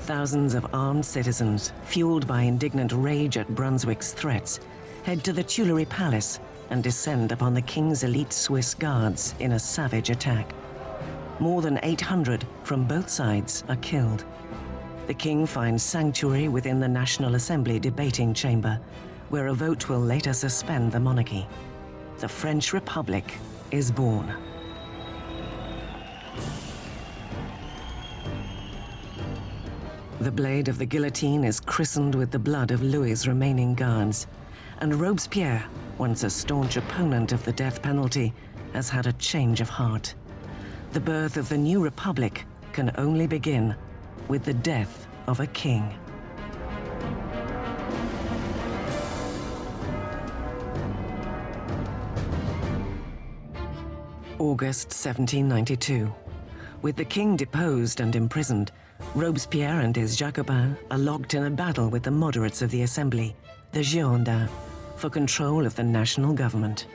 Thousands of armed citizens, fueled by indignant rage at Brunswick's threats, head to the Tuileries Palace and descend upon the king's elite Swiss guards in a savage attack. More than 800 from both sides are killed. The king finds sanctuary within the National Assembly debating chamber, where a vote will later suspend the monarchy. The French Republic is born. The blade of the guillotine is christened with the blood of Louis's remaining guards, and Robespierre, once a staunch opponent of the death penalty, has had a change of heart. The birth of the new republic can only begin with the death of a king. August 1792. With the king deposed and imprisoned, Robespierre and his Jacobins are locked in a battle with the moderates of the Assembly, the Girondins, for control of the national government.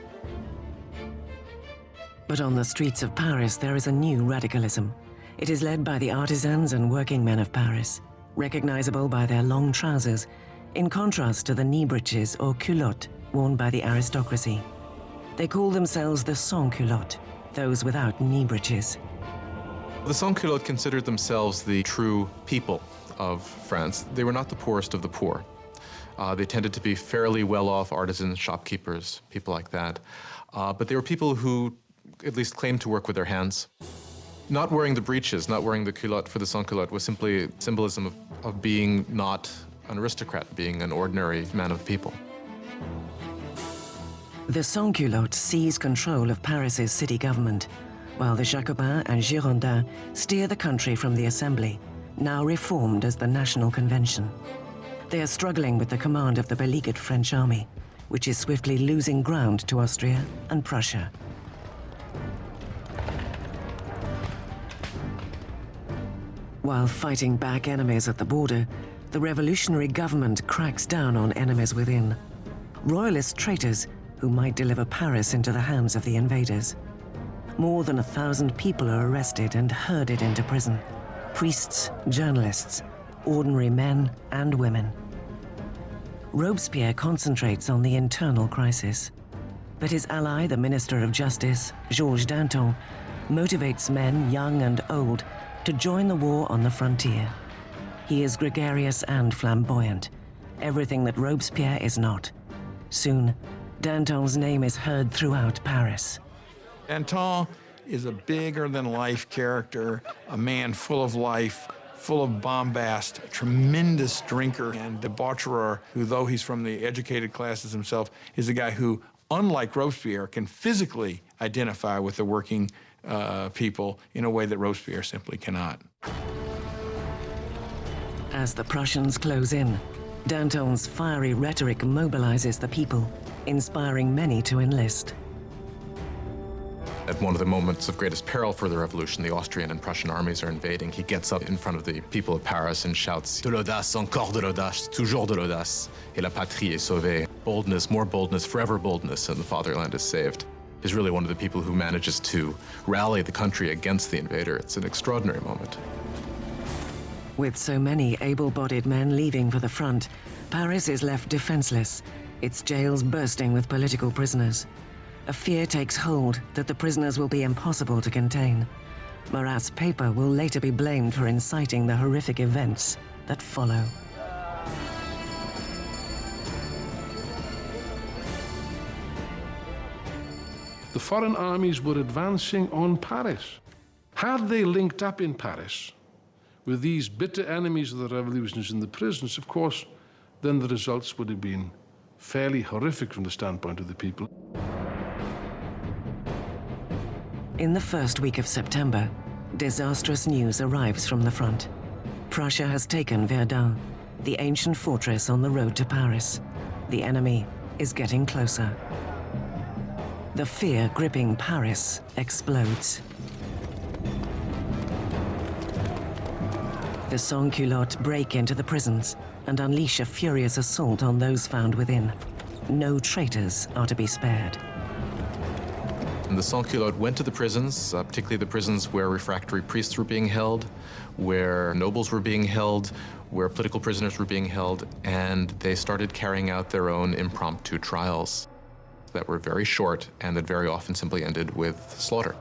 But on the streets of Paris, there is a new radicalism. It is led by the artisans and working men of Paris. Recognizable by their long trousers, in contrast to the knee breeches or culotte worn by the aristocracy. They call themselves the sans-culottes, those without knee breeches. The sans-culottes considered themselves the true people of France. They were not the poorest of the poor. They tended to be fairly well-off artisans, shopkeepers, people like that. But they were people who at least claimed to work with their hands. Not wearing the breeches, not wearing the culotte for the sans-culotte was simply symbolism of being not an aristocrat, being an ordinary man of the people. The sans-culottes seize control of Paris's city government, while the Jacobins and Girondins steer the country from the Assembly, now reformed as the National Convention. They are struggling with the command of the beleaguered French army, which is swiftly losing ground to Austria and Prussia. While fighting back enemies at the border, the revolutionary government cracks down on enemies within. Royalist traitors who might deliver Paris into the hands of the invaders. More than 1,000 people are arrested and herded into prison. Priests, journalists, ordinary men and women. Robespierre concentrates on the internal crisis, but his ally, the Minister of Justice, Georges Danton, motivates men, young and old, to join the war on the frontier. He is gregarious and flamboyant, everything that Robespierre is not. Soon, Danton's name is heard throughout Paris. Danton is a bigger-than-life character, a man full of life, full of bombast, a tremendous drinker and debaucherer who, though he's from the educated classes himself, is a guy who, unlike Robespierre, can physically identify with the working people in a way that Robespierre simply cannot. As the Prussians close in, Danton's fiery rhetoric mobilizes the people, inspiring many to enlist. At one of the moments of greatest peril for the revolution, the Austrian and Prussian armies are invading. He gets up in front of the people of Paris and shouts, "De l'audace, encore de l'audace, toujours de l'audace, et la patrie est sauvée." Boldness, more boldness, forever boldness, and the fatherland is saved. He's really one of the people who manages to rally the country against the invader. It's an extraordinary moment. With so many able-bodied men leaving for the front, Paris is left defenseless, its jails bursting with political prisoners. A fear takes hold that the prisoners will be impossible to contain. Marat's paper will later be blamed for inciting the horrific events that follow. The foreign armies were advancing on Paris. Had they linked up in Paris with these bitter enemies of the revolutions in the prisons, of course, then the results would have been fairly horrific from the standpoint of the people. In the first week of September, disastrous news arrives from the front. Prussia has taken Verdun, the ancient fortress on the road to Paris. The enemy is getting closer. The fear gripping Paris explodes. The sans-culottes break into the prisons and unleash a furious assault on those found within. No traitors are to be spared. And the sans-culottes went to the prisons, particularly the prisons where refractory priests were being held, where nobles were being held, where political prisoners were being held, and they started carrying out their own impromptu trials that were very short and that very often simply ended with slaughter.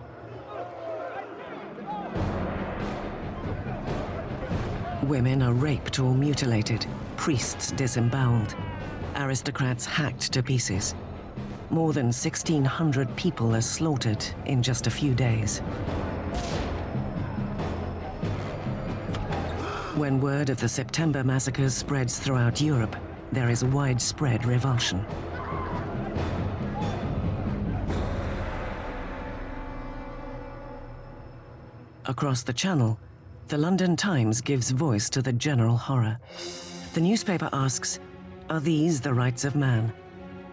Women are raped or mutilated, priests disemboweled, aristocrats hacked to pieces. More than 1,600 people are slaughtered in just a few days. When word of the September massacres spreads throughout Europe, there is widespread revulsion. Across the Channel, the London Times gives voice to the general horror. The newspaper asks, are these the rights of man?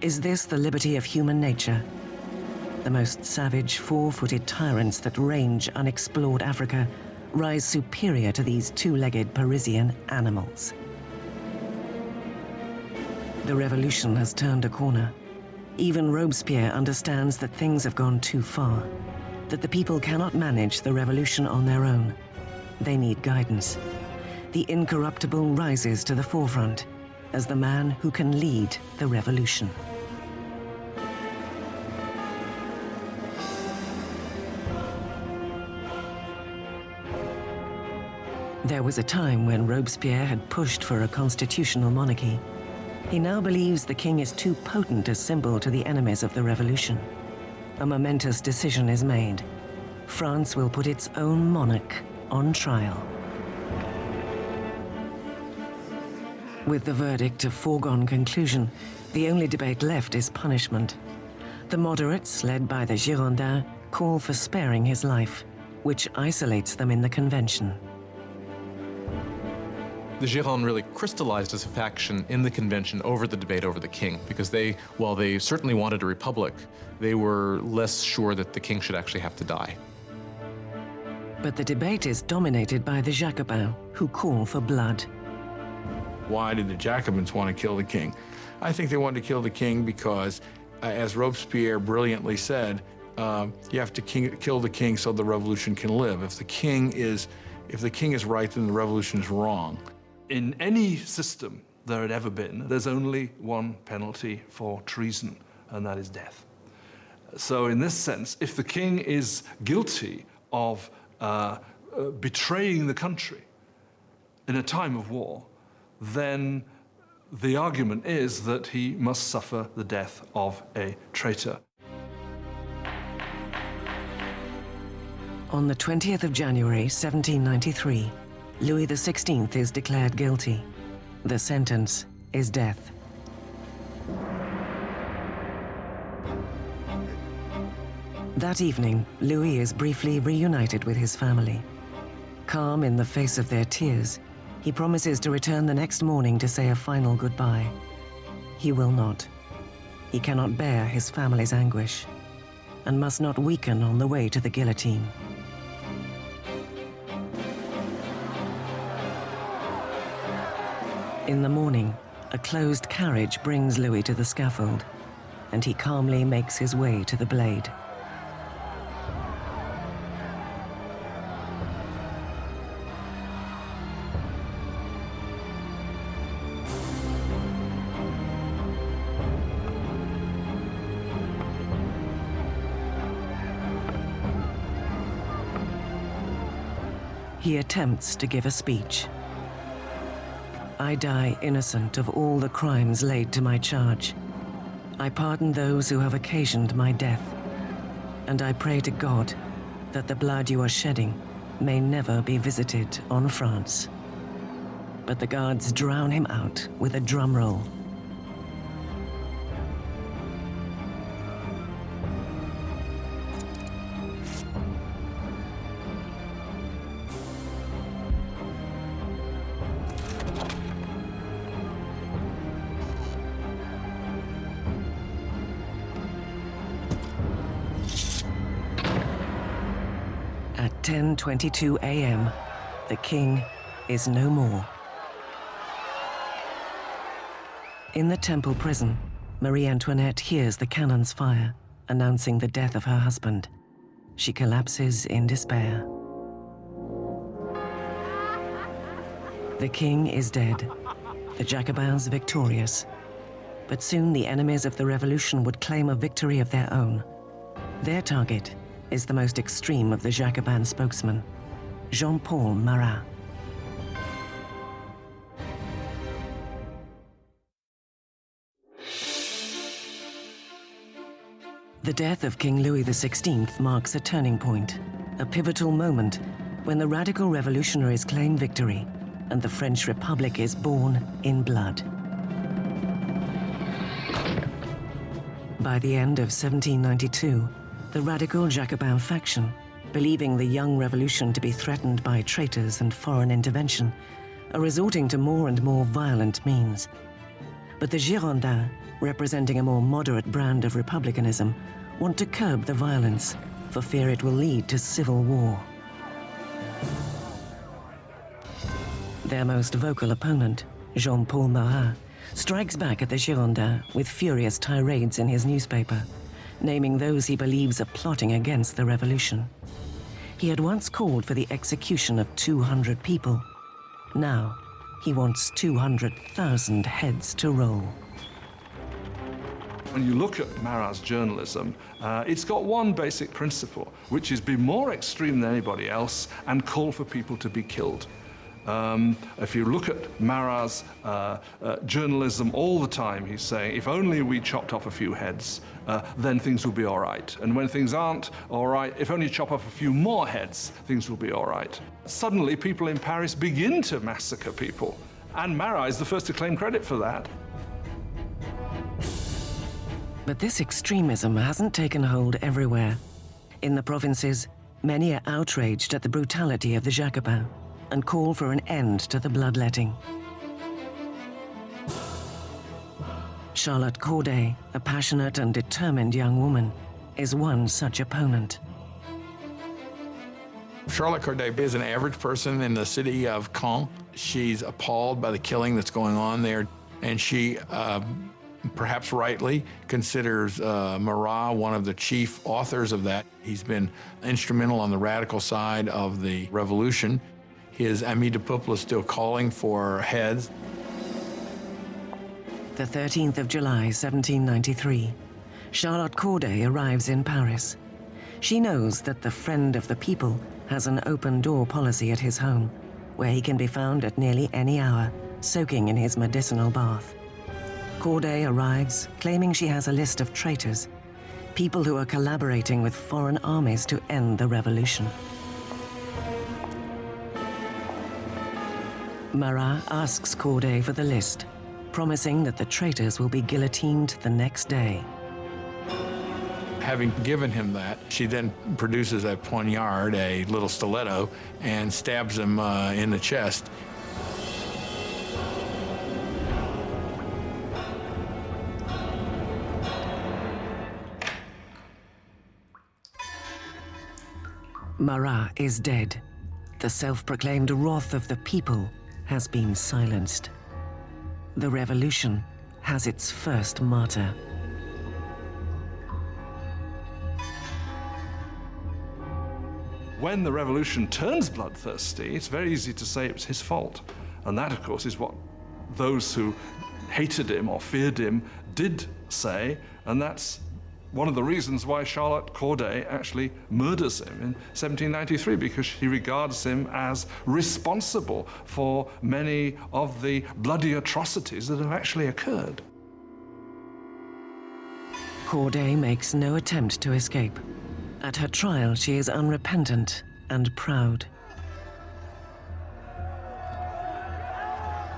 Is this the liberty of human nature? The most savage, four-footed tyrants that range unexplored Africa rise superior to these two-legged Parisian animals. The revolution has turned a corner. Even Robespierre understands that things have gone too far, that the people cannot manage the revolution on their own. They need guidance. The incorruptible rises to the forefront. as the man who can lead the revolution. There was a time when Robespierre had pushed for a constitutional monarchy. He now believes the king is too potent a symbol to the enemies of the revolution. A momentous decision is made. France will put its own monarch on trial. With the verdict a foregone conclusion, the only debate left is punishment. The moderates, led by the Girondins, call for sparing his life, which isolates them in the convention. The Girondins really crystallized as a faction in the convention over the debate over the king, because they, while they certainly wanted a republic, they were less sure that the king should actually have to die. But the debate is dominated by the Jacobins, who call for blood. Why did the Jacobins want to kill the king? I think they wanted to kill the king because, as Robespierre brilliantly said, you have to kill the king so the revolution can live. If the king is right, then the revolution is wrong. In any system there had ever been, there's only one penalty for treason, and that is death. So in this sense, if the king is guilty of betraying the country in a time of war, then the argument is that he must suffer the death of a traitor. On the 20th of January, 1793, Louis XVI is declared guilty. The sentence is death. That evening, Louis is briefly reunited with his family. Calm in the face of their tears, he promises to return the next morning to say a final goodbye. He will not. He cannot bear his family's anguish, and must not weaken on the way to the guillotine. In the morning, a closed carriage brings Louis to the scaffold, and he calmly makes his way to the blade. He attempts to give a speech. I die innocent of all the crimes laid to my charge. I pardon those who have occasioned my death, and I pray to God that the blood you are shedding may never be visited on France. But the guards drown him out with a drum roll. At 10:22 a.m., the king is no more. In the Temple prison, Marie Antoinette hears the cannons fire, announcing the death of her husband. She collapses in despair. The king is dead, the Jacobins victorious. But soon the enemies of the revolution would claim a victory of their own. Their target is the most extreme of the Jacobin spokesmen, Jean-Paul Marat. The death of King Louis XVI marks a turning point, a pivotal moment when the radical revolutionaries claim victory and the French Republic is born in blood. By the end of 1792, the radical Jacobin faction, believing the young revolution to be threatened by traitors and foreign intervention, are resorting to more and more violent means. But the Girondins, representing a more moderate brand of republicanism, want to curb the violence for fear it will lead to civil war. Their most vocal opponent, Jean-Paul Marat, strikes back at the Girondins with furious tirades in his newspaper, naming those he believes are plotting against the revolution. He had once called for the execution of 200 people. Now, He wants 200,000 heads to roll. When you look at Marat's journalism, it's got one basic principle, which is be more extreme than anybody else and call for people to be killed. If you look at Marat's journalism all the time, he's saying, if only we chopped off a few heads, then things will be all right. And when things aren't all right, if only you chop off a few more heads, things will be all right. Suddenly, people in Paris begin to massacre people, and Marat is the first to claim credit for that. But this extremism hasn't taken hold everywhere. In the provinces, many are outraged at the brutality of the Jacobins and call for an end to the bloodletting. Charlotte Corday, a passionate and determined young woman, is one such opponent. Charlotte Corday is an average person in the city of Caen. She's appalled by the killing that's going on there, and she, perhaps rightly, considers Marat one of the chief authors of that. He's been instrumental on the radical side of the revolution. His Ami du Peuple is still calling for heads. The 13th of July, 1793, Charlotte Corday arrives in Paris. She knows that the friend of the people has an open-door policy at his home, where he can be found at nearly any hour, soaking in his medicinal bath. Corday arrives, claiming she has a list of traitors, people who are collaborating with foreign armies to end the revolution. Marat asks Corday for the list, promising that the traitors will be guillotined the next day. Having given him that, she then produces a poignard, a little stiletto, and stabs him in the chest. Marat is dead. The self-proclaimed wrath of the people has been silenced. The revolution has its first martyr. When the revolution turns bloodthirsty, it's very easy to say it was his fault. And that, of course, is what those who hated him or feared him did say, and that's one of the reasons why Charlotte Corday actually murders him in 1793, because she regards him as responsible for many of the bloody atrocities that have actually occurred. Corday makes no attempt to escape. At her trial, she is unrepentant and proud.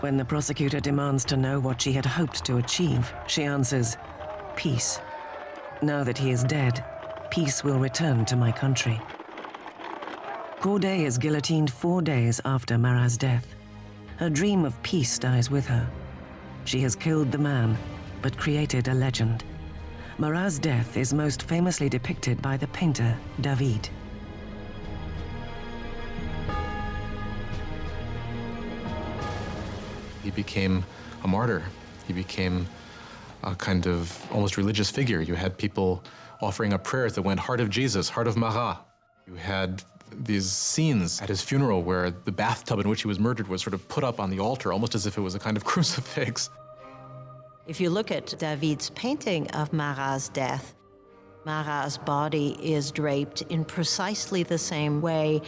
When the prosecutor demands to know what she had hoped to achieve, she answers, "Peace. Now that he is dead, peace will return to my country." Corday is guillotined 4 days after Marat's death. Her dream of peace dies with her. She has killed the man, but created a legend. Marat's death is most famously depicted by the painter David. He became a martyr. He became a kind of almost religious figure. You had people offering up prayers that went, "Heart of Jesus, Heart of Marat." You had these scenes at his funeral where the bathtub in which he was murdered was sort of put up on the altar, almost as if it was a kind of crucifix. If you look at David's painting of Marat's death, Marat's body is draped in precisely the same way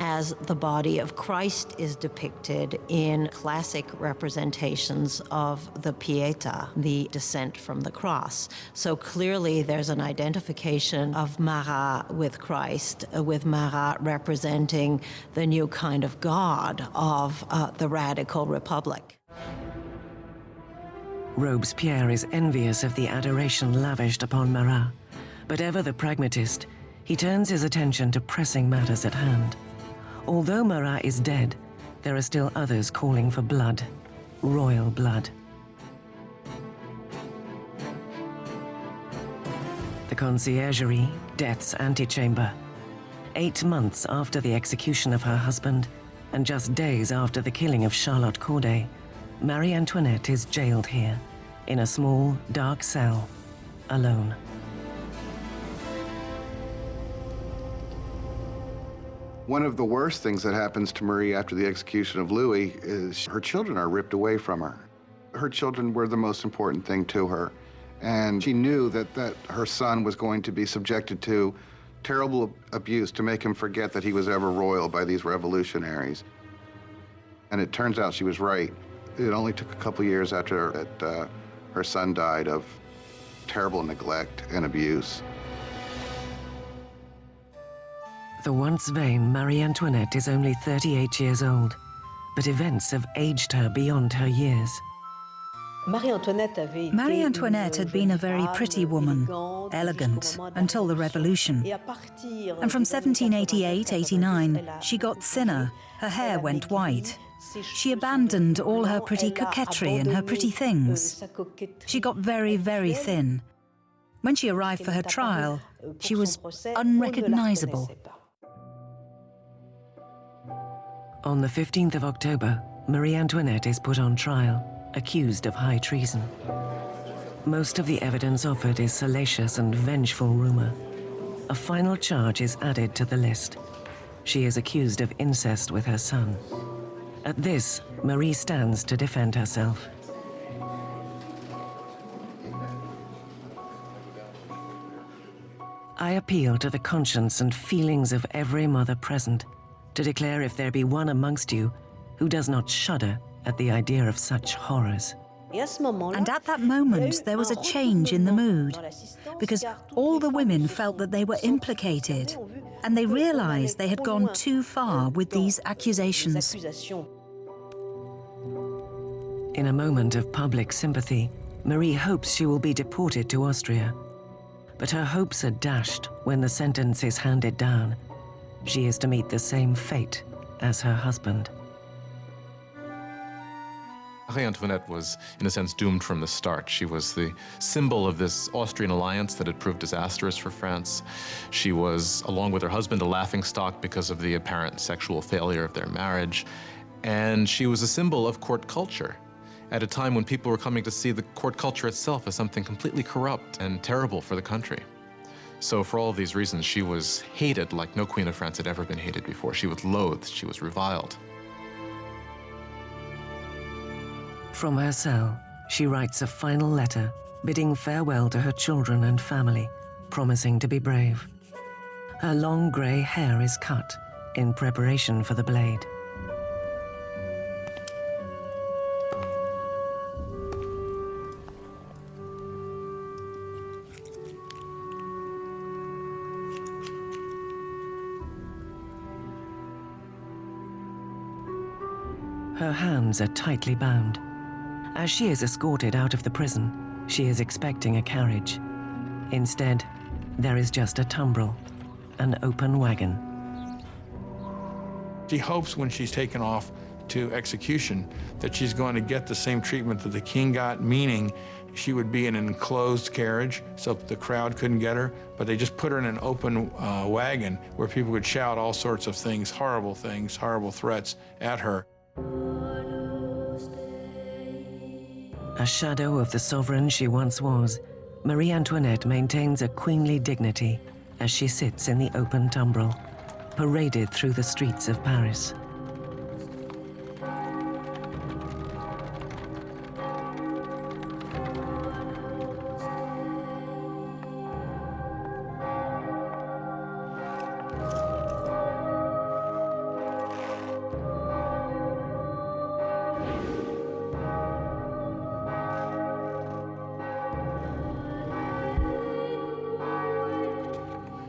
as the body of Christ is depicted in classic representations of the Pietà, the descent from the cross. So clearly there's an identification of Marat with Christ, with Marat representing the new kind of God of the radical republic. Robespierre is envious of the adoration lavished upon Marat. But ever the pragmatist, he turns his attention to pressing matters at hand. Although Marat is dead, there are still others calling for blood, royal blood. The Conciergerie, Death's antechamber. 8 months after the execution of her husband, and just days after the killing of Charlotte Corday, Marie Antoinette is jailed here, in a small, dark cell, alone. One of the worst things that happens to Marie after the execution of Louis is her children are ripped away from her. Her children were the most important thing to her, and she knew that her son was going to be subjected to terrible abuse to make him forget that he was ever royal by these revolutionaries. And it turns out she was right. It only took a couple years after that her son died of terrible neglect and abuse. The once vain Marie Antoinette is only 38 years old, but events have aged her beyond her years. Marie Antoinette had been a very pretty woman, elegant, until the Revolution. And from 1788-89, she got thinner, her hair went white. She abandoned all her pretty coquetry and her pretty things. She got very, very thin. When she arrived for her trial, she was unrecognizable. On the 15th of October, Marie Antoinette is put on trial, accused of high treason. Most of the evidence offered is salacious and vengeful rumor. A final charge is added to the list. She is accused of incest with her son. At this, Marie stands to defend herself. I appeal to the conscience and feelings of every mother present to declare if there be one amongst you who does not shudder at the idea of such horrors. And at that moment, there was a change in the mood, because all the women felt that they were implicated, and they realized they had gone too far with these accusations. In a moment of public sympathy, Marie hopes she will be deported to Austria. But her hopes are dashed when the sentence is handed down. She is to meet the same fate as her husband. Marie Antoinette was, in a sense, doomed from the start. She was the symbol of this Austrian alliance that had proved disastrous for France. She was, along with her husband, a laughingstock because of the apparent sexual failure of their marriage. And she was a symbol of court culture at a time when people were coming to see the court culture itself as something completely corrupt and terrible for the country. So for all of these reasons, she was hated like no queen of France had ever been hated before. She was loathed, she was reviled. From her cell, she writes a final letter, bidding farewell to her children and family, promising to be brave. Her long grey hair is cut in preparation for the blade. Her hands are tightly bound. As she is escorted out of the prison, she is expecting a carriage. Instead, there is just a tumbril, an open wagon. She hopes when she's taken off to execution that she's going to get the same treatment that the king got, meaning she would be in an enclosed carriage so the crowd couldn't get her, but they just put her in an open wagon where people would shout all sorts of things, horrible threats at her. A shadow of the sovereign she once was, Marie Antoinette maintains a queenly dignity as she sits in the open tumbril, paraded through the streets of Paris.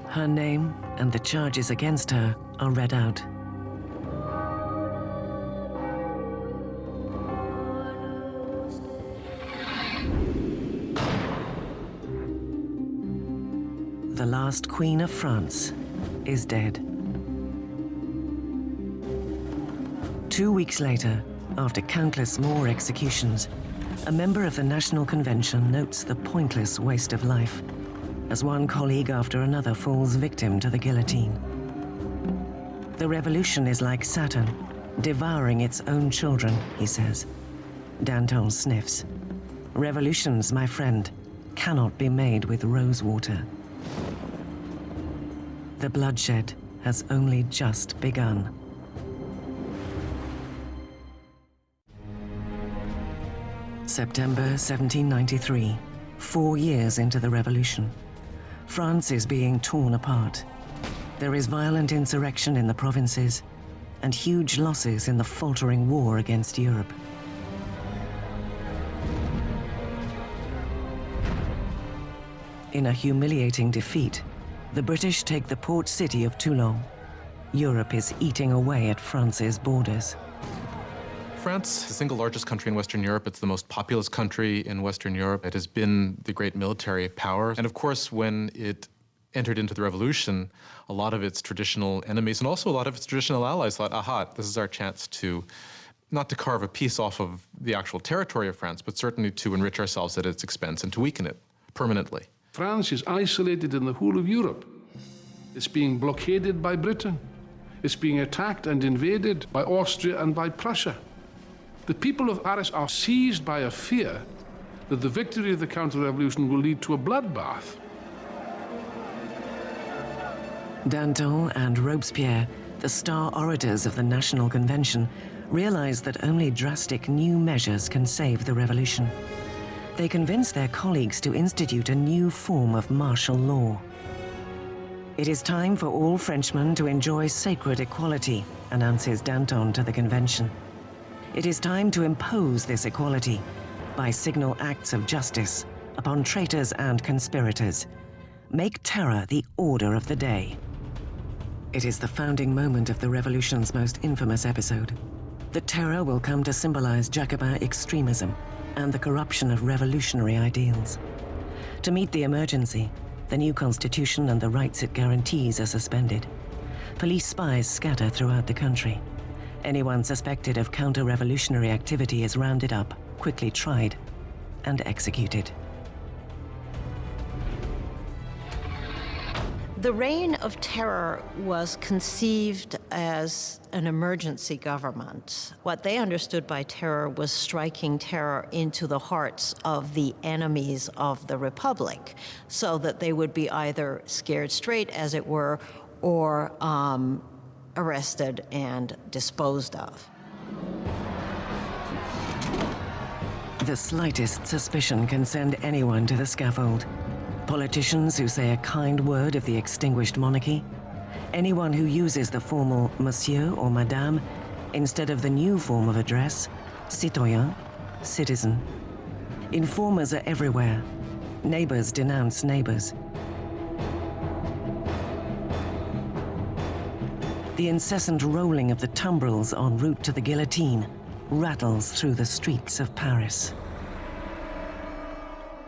Her name and the charges against her are read out. The last Queen of France is dead. 2 weeks later, after countless more executions, a member of the National Convention notes the pointless waste of life, as one colleague after another falls victim to the guillotine. The revolution is like Saturn, devouring its own children, he says. Danton sniffs. Revolutions, my friend, cannot be made with rose water. The bloodshed has only just begun. September 1793, 4 years into the revolution. France is being torn apart. There is violent insurrection in the provinces and huge losses in the faltering war against Europe. In a humiliating defeat, the British take the port city of Toulon. Europe is eating away at France's borders. France is the single largest country in Western Europe. It's the most populous country in Western Europe. It has been the great military power. And of course, when it entered into the revolution, a lot of its traditional enemies and also a lot of its traditional allies thought, aha, this is our chance to, not to carve a piece off of the actual territory of France, but certainly to enrich ourselves at its expense and to weaken it permanently. France is isolated in the whole of Europe. It's being blockaded by Britain. It's being attacked and invaded by Austria and by Prussia. The people of Paris are seized by a fear that the victory of the counter-revolution will lead to a bloodbath. Danton and Robespierre, the star orators of the National Convention, realize that only drastic new measures can save the revolution. They convince their colleagues to institute a new form of martial law. It is time for all Frenchmen to enjoy sacred equality, announces Danton to the convention. It is time to impose this equality by signal acts of justice upon traitors and conspirators. Make terror the order of the day. It is the founding moment of the revolution's most infamous episode. The terror will come to symbolize Jacobin extremism and the corruption of revolutionary ideals. To meet the emergency, the new constitution and the rights it guarantees are suspended. Police spies scatter throughout the country. Anyone suspected of counter-revolutionary activity is rounded up, quickly tried, and executed. The Reign of Terror was conceived as an emergency government. What they understood by terror was striking terror into the hearts of the enemies of the Republic, so that they would be either scared straight, as it were, or arrested and disposed of. The slightest suspicion can send anyone to the scaffold. Politicians who say a kind word of the extinguished monarchy, anyone who uses the formal monsieur or madame instead of the new form of address, citoyen, citizen. Informers are everywhere. Neighbors denounce neighbors. The incessant rolling of the tumbrils en route to the guillotine rattles through the streets of Paris.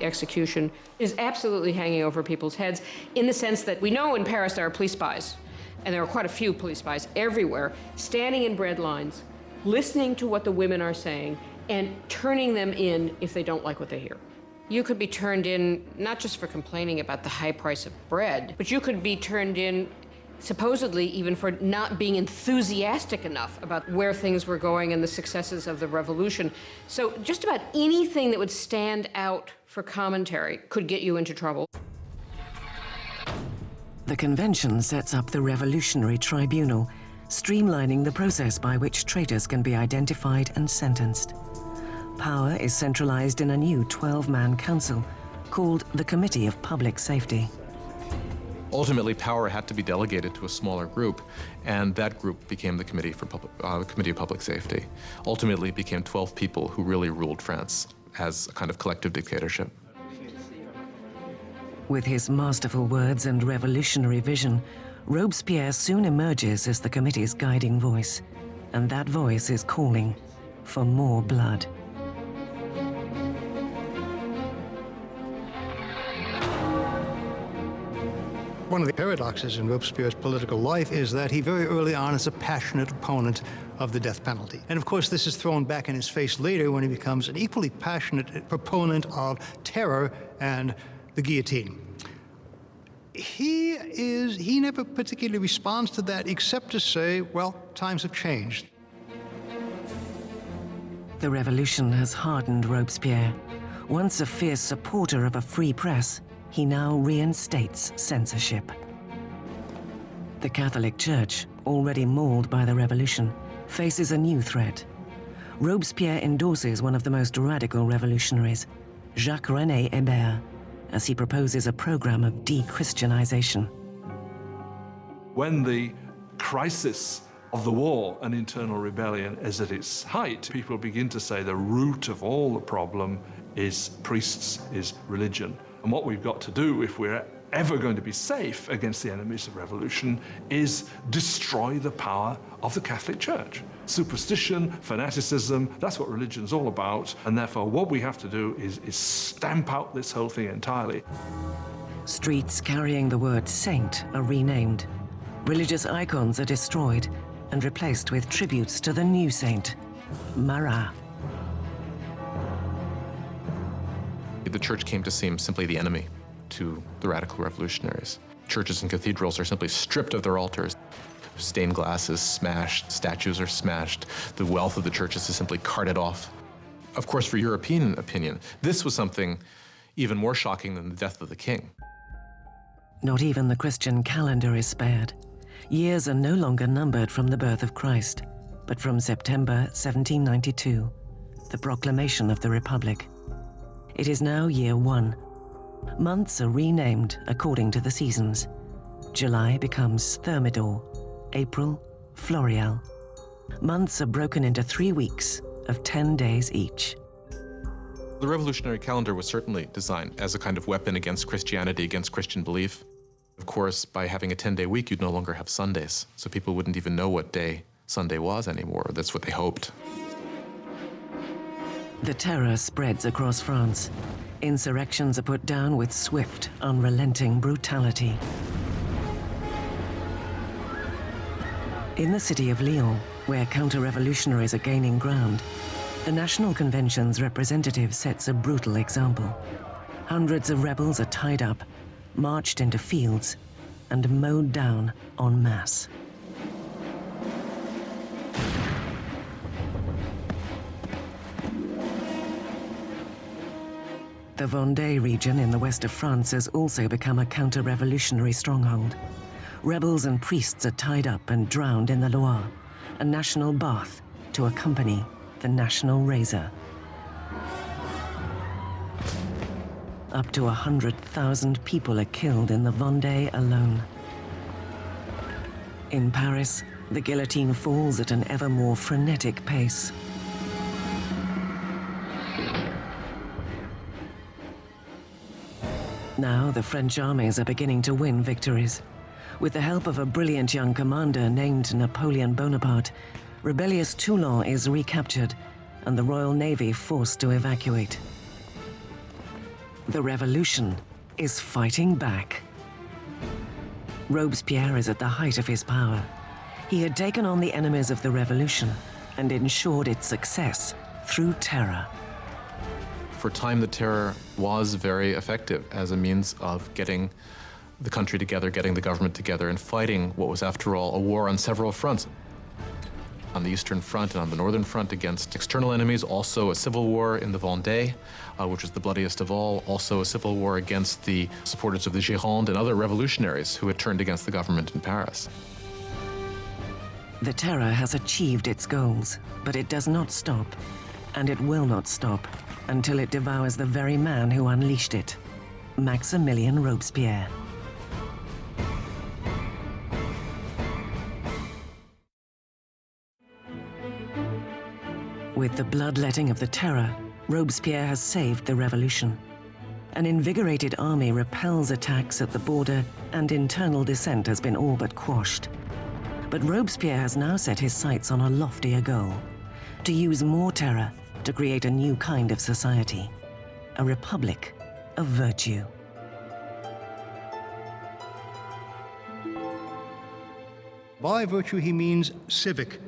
Execution is absolutely hanging over people's heads in the sense that we know in Paris there are police spies, and there are quite a few police spies everywhere, standing in bread lines, listening to what the women are saying, and turning them in if they don't like what they hear. You could be turned in not just for complaining about the high price of bread, but you could be turned in supposedly even for not being enthusiastic enough about where things were going and the successes of the revolution. So just about anything that would stand out for commentary could get you into trouble. The convention sets up the Revolutionary Tribunal, streamlining the process by which traitors can be identified and sentenced. Power is centralized in a new 12-man council called the Committee of Public Safety. Ultimately, power had to be delegated to a smaller group, and that group became the Committee of Public Safety. Ultimately, it became 12 people who really ruled France as a kind of collective dictatorship. With his masterful words and revolutionary vision, Robespierre soon emerges as the committee's guiding voice, and that voice is calling for more blood. One of the paradoxes in Robespierre's political life is that he very early on is a passionate opponent of the death penalty. And of course, this is thrown back in his face later when he becomes an equally passionate proponent of terror and the guillotine. He never particularly responds to that except to say, well, times have changed. The revolution has hardened Robespierre. Once a fierce supporter of a free press, he now reinstates censorship. The Catholic Church, already mauled by the revolution, faces a new threat. Robespierre endorses one of the most radical revolutionaries, Jacques-René Hébert, as he proposes a program of de-Christianization. When the crisis of the war and internal rebellion is at its height, people begin to say the root of all the problem is priests, is religion. And what we've got to do, if we're ever going to be safe against the enemies of revolution, is destroy the power of the Catholic Church. Superstition, fanaticism, that's what religion's all about. And therefore, what we have to do is stamp out this whole thing entirely. Streets carrying the word saint are renamed. Religious icons are destroyed and replaced with tributes to the new saint, Marat. The church came to seem simply the enemy to the radical revolutionaries. Churches and cathedrals are simply stripped of their altars. Stained glass is smashed, statues are smashed, the wealth of the churches is simply carted off. Of course, for European opinion, this was something even more shocking than the death of the king. Not even the Christian calendar is spared. Years are no longer numbered from the birth of Christ, but from September 1792, the proclamation of the Republic. It is now year 1. Months are renamed according to the seasons. July becomes Thermidor, April, Floreal. Months are broken into 3 weeks of 10 days each. The revolutionary calendar was certainly designed as a kind of weapon against Christianity, against Christian belief. Of course, by having a 10-day week, you'd no longer have Sundays, so people wouldn't even know what day Sunday was anymore. That's what they hoped. The terror spreads across France. Insurrections are put down with swift, unrelenting brutality. In the city of Lyon, where counter-revolutionaries are gaining ground, the National Convention's representative sets a brutal example. Hundreds of rebels are tied up, marched into fields, and mowed down en masse. The Vendée region in the west of France has also become a counter-revolutionary stronghold. Rebels and priests are tied up and drowned in the Loire, a national bath to accompany the national razor. Up to 100,000 people are killed in the Vendée alone. In Paris, the guillotine falls at an ever more frenetic pace. Now the French armies are beginning to win victories. With the help of a brilliant young commander named Napoleon Bonaparte, rebellious Toulon is recaptured and the Royal Navy forced to evacuate. The revolution is fighting back. Robespierre is at the height of his power. He had taken on the enemies of the revolution and ensured its success through terror. For a time, the terror was very effective as a means of getting the country together, getting the government together, and fighting what was, after all, a war on several fronts. On the Eastern Front and on the Northern Front against external enemies, also a civil war in the Vendée, which was the bloodiest of all, also a civil war against the supporters of the Gironde and other revolutionaries who had turned against the government in Paris. The terror has achieved its goals, but it does not stop, and it will not stop until it devours the very man who unleashed it, Maximilien Robespierre. With the bloodletting of the terror, Robespierre has saved the revolution. An invigorated army repels attacks at the border, and internal dissent has been all but quashed. But Robespierre has now set his sights on a loftier goal: to use more terror to create a new kind of society, a republic of virtue. By virtue, he means civic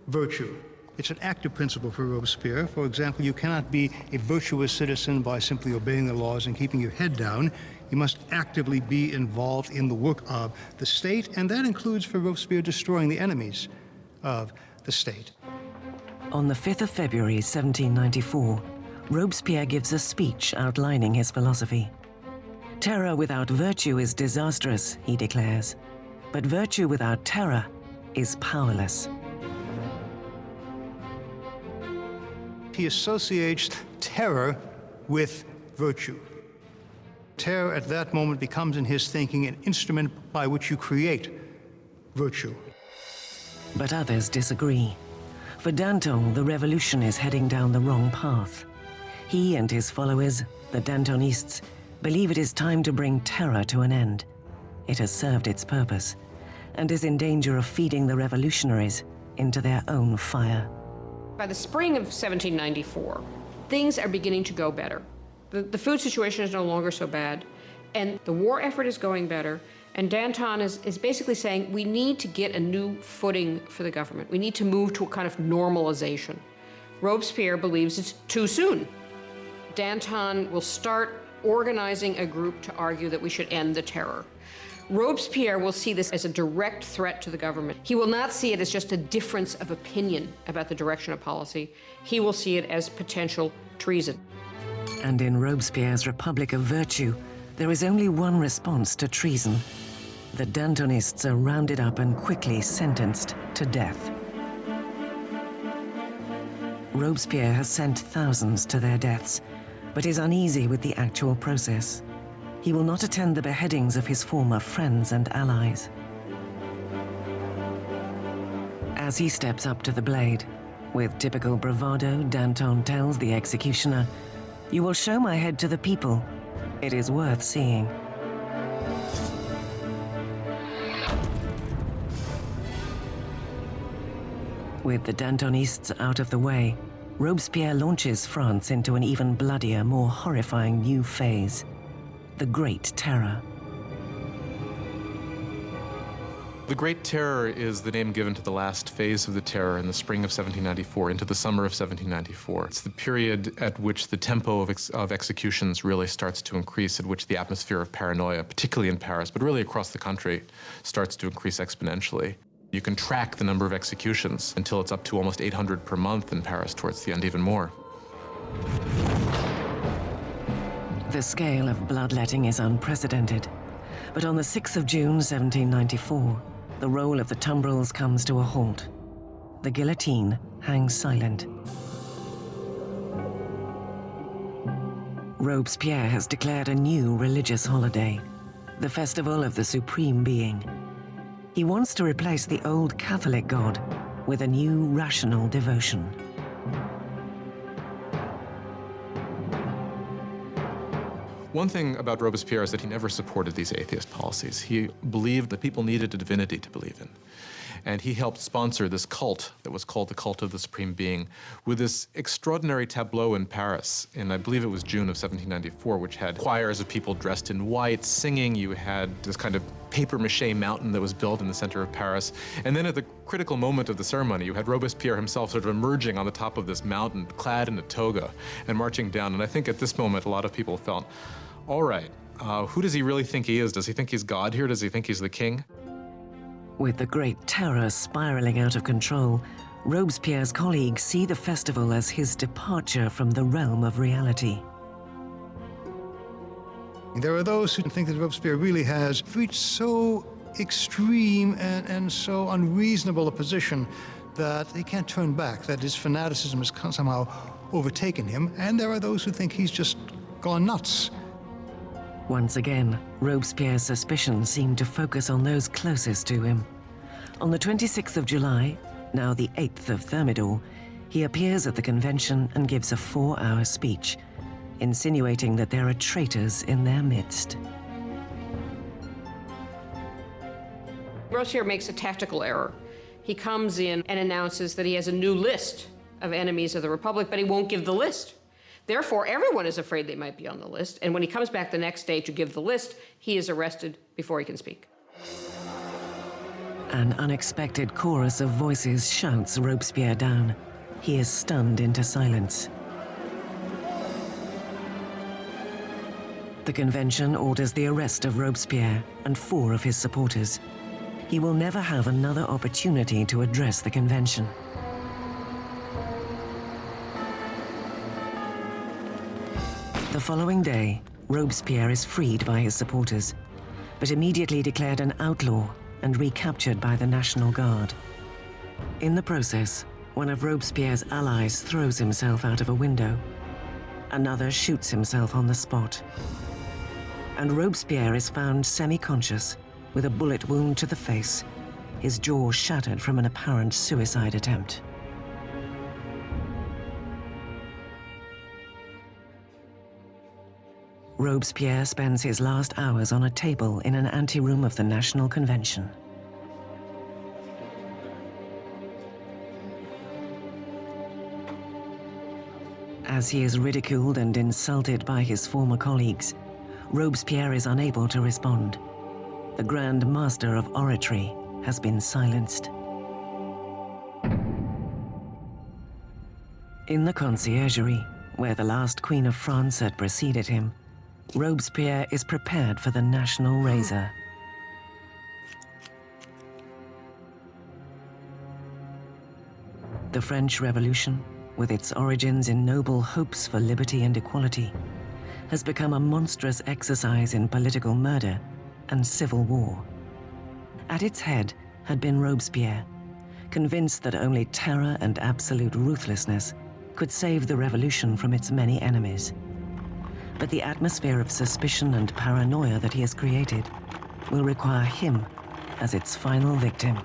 virtue. It's an active principle for Robespierre. For example, you cannot be a virtuous citizen by simply obeying the laws and keeping your head down. You must actively be involved in the work of the state, and that includes for Robespierre destroying the enemies of the state. On the 5th of February, 1794, Robespierre gives a speech outlining his philosophy. Terror without virtue is disastrous, he declares. But virtue without terror is powerless. He associates terror with virtue. Terror at that moment becomes in his thinking an instrument by which you create virtue. But others disagree. For Danton, the revolution is heading down the wrong path. He and his followers, the Dantonists, believe it is time to bring terror to an end. It has served its purpose, and is in danger of feeding the revolutionaries into their own fire. By the spring of 1794, things are beginning to go better. The food situation is no longer so bad, and the war effort is going better, and Danton is basically saying we need to get a new footing for the government. We need to move to a kind of normalization. Robespierre believes it's too soon. Danton will start organizing a group to argue that we should end the terror. Robespierre will see this as a direct threat to the government. He will not see it as just a difference of opinion about the direction of policy. He will see it as potential treason. And in Robespierre's Republic of Virtue, there is only one response to treason. The Dantonists are rounded up and quickly sentenced to death. Robespierre has sent thousands to their deaths, but is uneasy with the actual process. He will not attend the beheadings of his former friends and allies. As he steps up to the blade, with typical bravado, Danton tells the executioner, "You will show my head to the people. It is worth seeing." With the Dantonists out of the way, Robespierre launches France into an even bloodier, more horrifying new phase. The Great Terror. The Great Terror is the name given to the last phase of the terror in the spring of 1794 into the summer of 1794. It's the period at which the tempo of executions really starts to increase, at which the atmosphere of paranoia, particularly in Paris, but really across the country, starts to increase exponentially. You can track the number of executions until it's up to almost 800 per month in Paris, towards the end even more. The scale of bloodletting is unprecedented. But on the 6th of June, 1794, the roll of the tumbrils comes to a halt. The guillotine hangs silent. Robespierre has declared a new religious holiday, the festival of the Supreme Being. He wants to replace the old Catholic God with a new rational devotion. One thing about Robespierre is that he never supported these atheist policies. He believed that people needed a divinity to believe in. And he helped sponsor this cult that was called the Cult of the Supreme Being, with this extraordinary tableau in Paris, in I believe it was June of 1794, which had choirs of people dressed in white singing. You had this kind of papier-mâché mountain that was built in the center of Paris. And then at the critical moment of the ceremony, you had Robespierre himself sort of emerging on the top of this mountain, clad in a toga, and marching down. And I think at this moment, a lot of people felt, all right, who does he really think he is? Does he think he's God here? Does he think he's the king? With the Great Terror spiraling out of control, Robespierre's colleagues see the festival as his departure from the realm of reality. There are those who think that Robespierre really has reached so extreme and so unreasonable a position that he can't turn back, that his fanaticism has somehow overtaken him, and there are those who think he's just gone nuts. Once again, Robespierre's suspicions seem to focus on those closest to him. On the 26th of July, now the 8th of Thermidor, he appears at the convention and gives a 4-hour speech, insinuating that there are traitors in their midst. Robespierre makes a tactical error. He comes in and announces that he has a new list of enemies of the Republic, but he won't give the list. Therefore, everyone is afraid they might be on the list, and when he comes back the next day to give the list, he is arrested before he can speak. An unexpected chorus of voices shouts Robespierre down. He is stunned into silence. The convention orders the arrest of Robespierre and 4 of his supporters. He will never have another opportunity to address the convention. The following day, Robespierre is freed by his supporters, but immediately declared an outlaw and recaptured by the National Guard. In the process, one of Robespierre's allies throws himself out of a window. Another shoots himself on the spot. And Robespierre is found semi-conscious, with a bullet wound to the face, his jaw shattered from an apparent suicide attempt. Robespierre spends his last hours on a table in an anteroom of the National Convention. As he is ridiculed and insulted by his former colleagues, Robespierre is unable to respond. The Grand Master of Oratory has been silenced. In the conciergerie, where the last Queen of France had preceded him, Robespierre is prepared for the national razor. The French Revolution, with its origins in noble hopes for liberty and equality, has become a monstrous exercise in political murder and civil war. At its head had been Robespierre, convinced that only terror and absolute ruthlessness could save the revolution from its many enemies. But the atmosphere of suspicion and paranoia that he has created will require him as its final victim.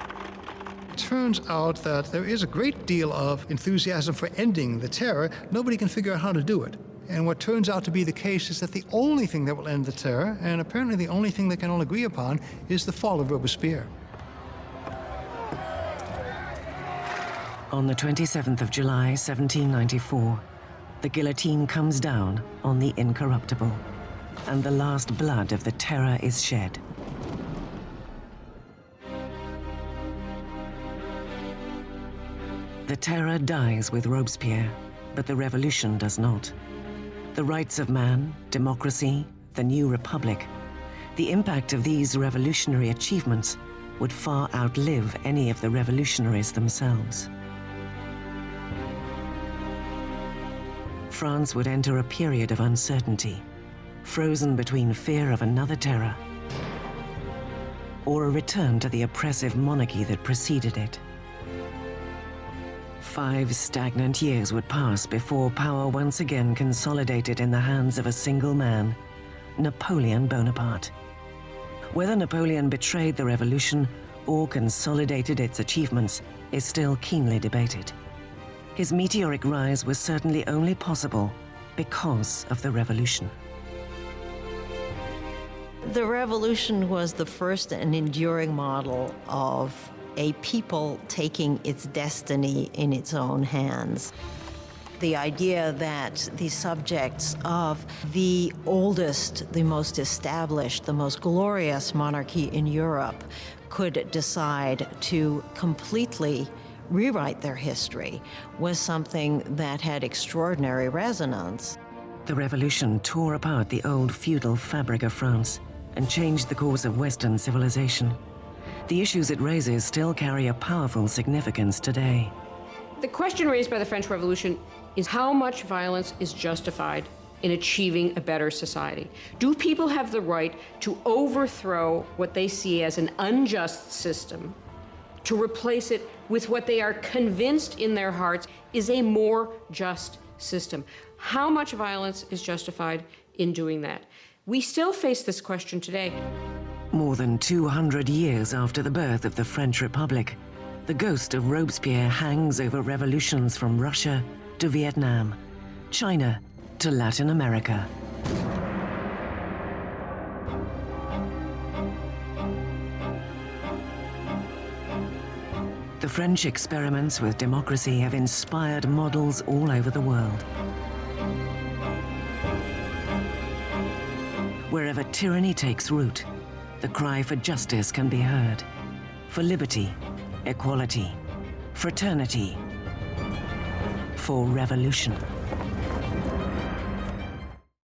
It turns out that there is a great deal of enthusiasm for ending the terror. Nobody can figure out how to do it. And what turns out to be the case is that the only thing that will end the terror, and apparently the only thing they can all agree upon, is the fall of Robespierre. On the 27th of July, 1794, the guillotine comes down on the incorruptible, and the last blood of the terror is shed. The terror dies with Robespierre, but the revolution does not. The rights of man, democracy, the new republic, the impact of these revolutionary achievements would far outlive any of the revolutionaries themselves. France would enter a period of uncertainty, frozen between fear of another terror or a return to the oppressive monarchy that preceded it. 5 stagnant years would pass before power once again consolidated in the hands of a single man, Napoleon Bonaparte. Whether Napoleon betrayed the revolution or consolidated its achievements is still keenly debated. His meteoric rise was certainly only possible because of the revolution. The revolution was the first and enduring model of a people taking its destiny in its own hands. The idea that the subjects of the oldest, the most established, the most glorious monarchy in Europe could decide to completely rewrite their history was something that had extraordinary resonance. The revolution tore apart the old feudal fabric of France and changed the course of Western civilization. The issues it raises still carry a powerful significance today. The question raised by the French Revolution is how much violence is justified in achieving a better society? Do people have the right to overthrow what they see as an unjust system, to replace it with what they are convinced in their hearts is a more just system? How much violence is justified in doing that? We still face this question today. More than 200 years after the birth of the French Republic, the ghost of Robespierre hangs over revolutions from Russia to Vietnam, China to Latin America. The French experiments with democracy have inspired models all over the world. Wherever tyranny takes root, the cry for justice can be heard, for liberty, equality, fraternity, for revolution.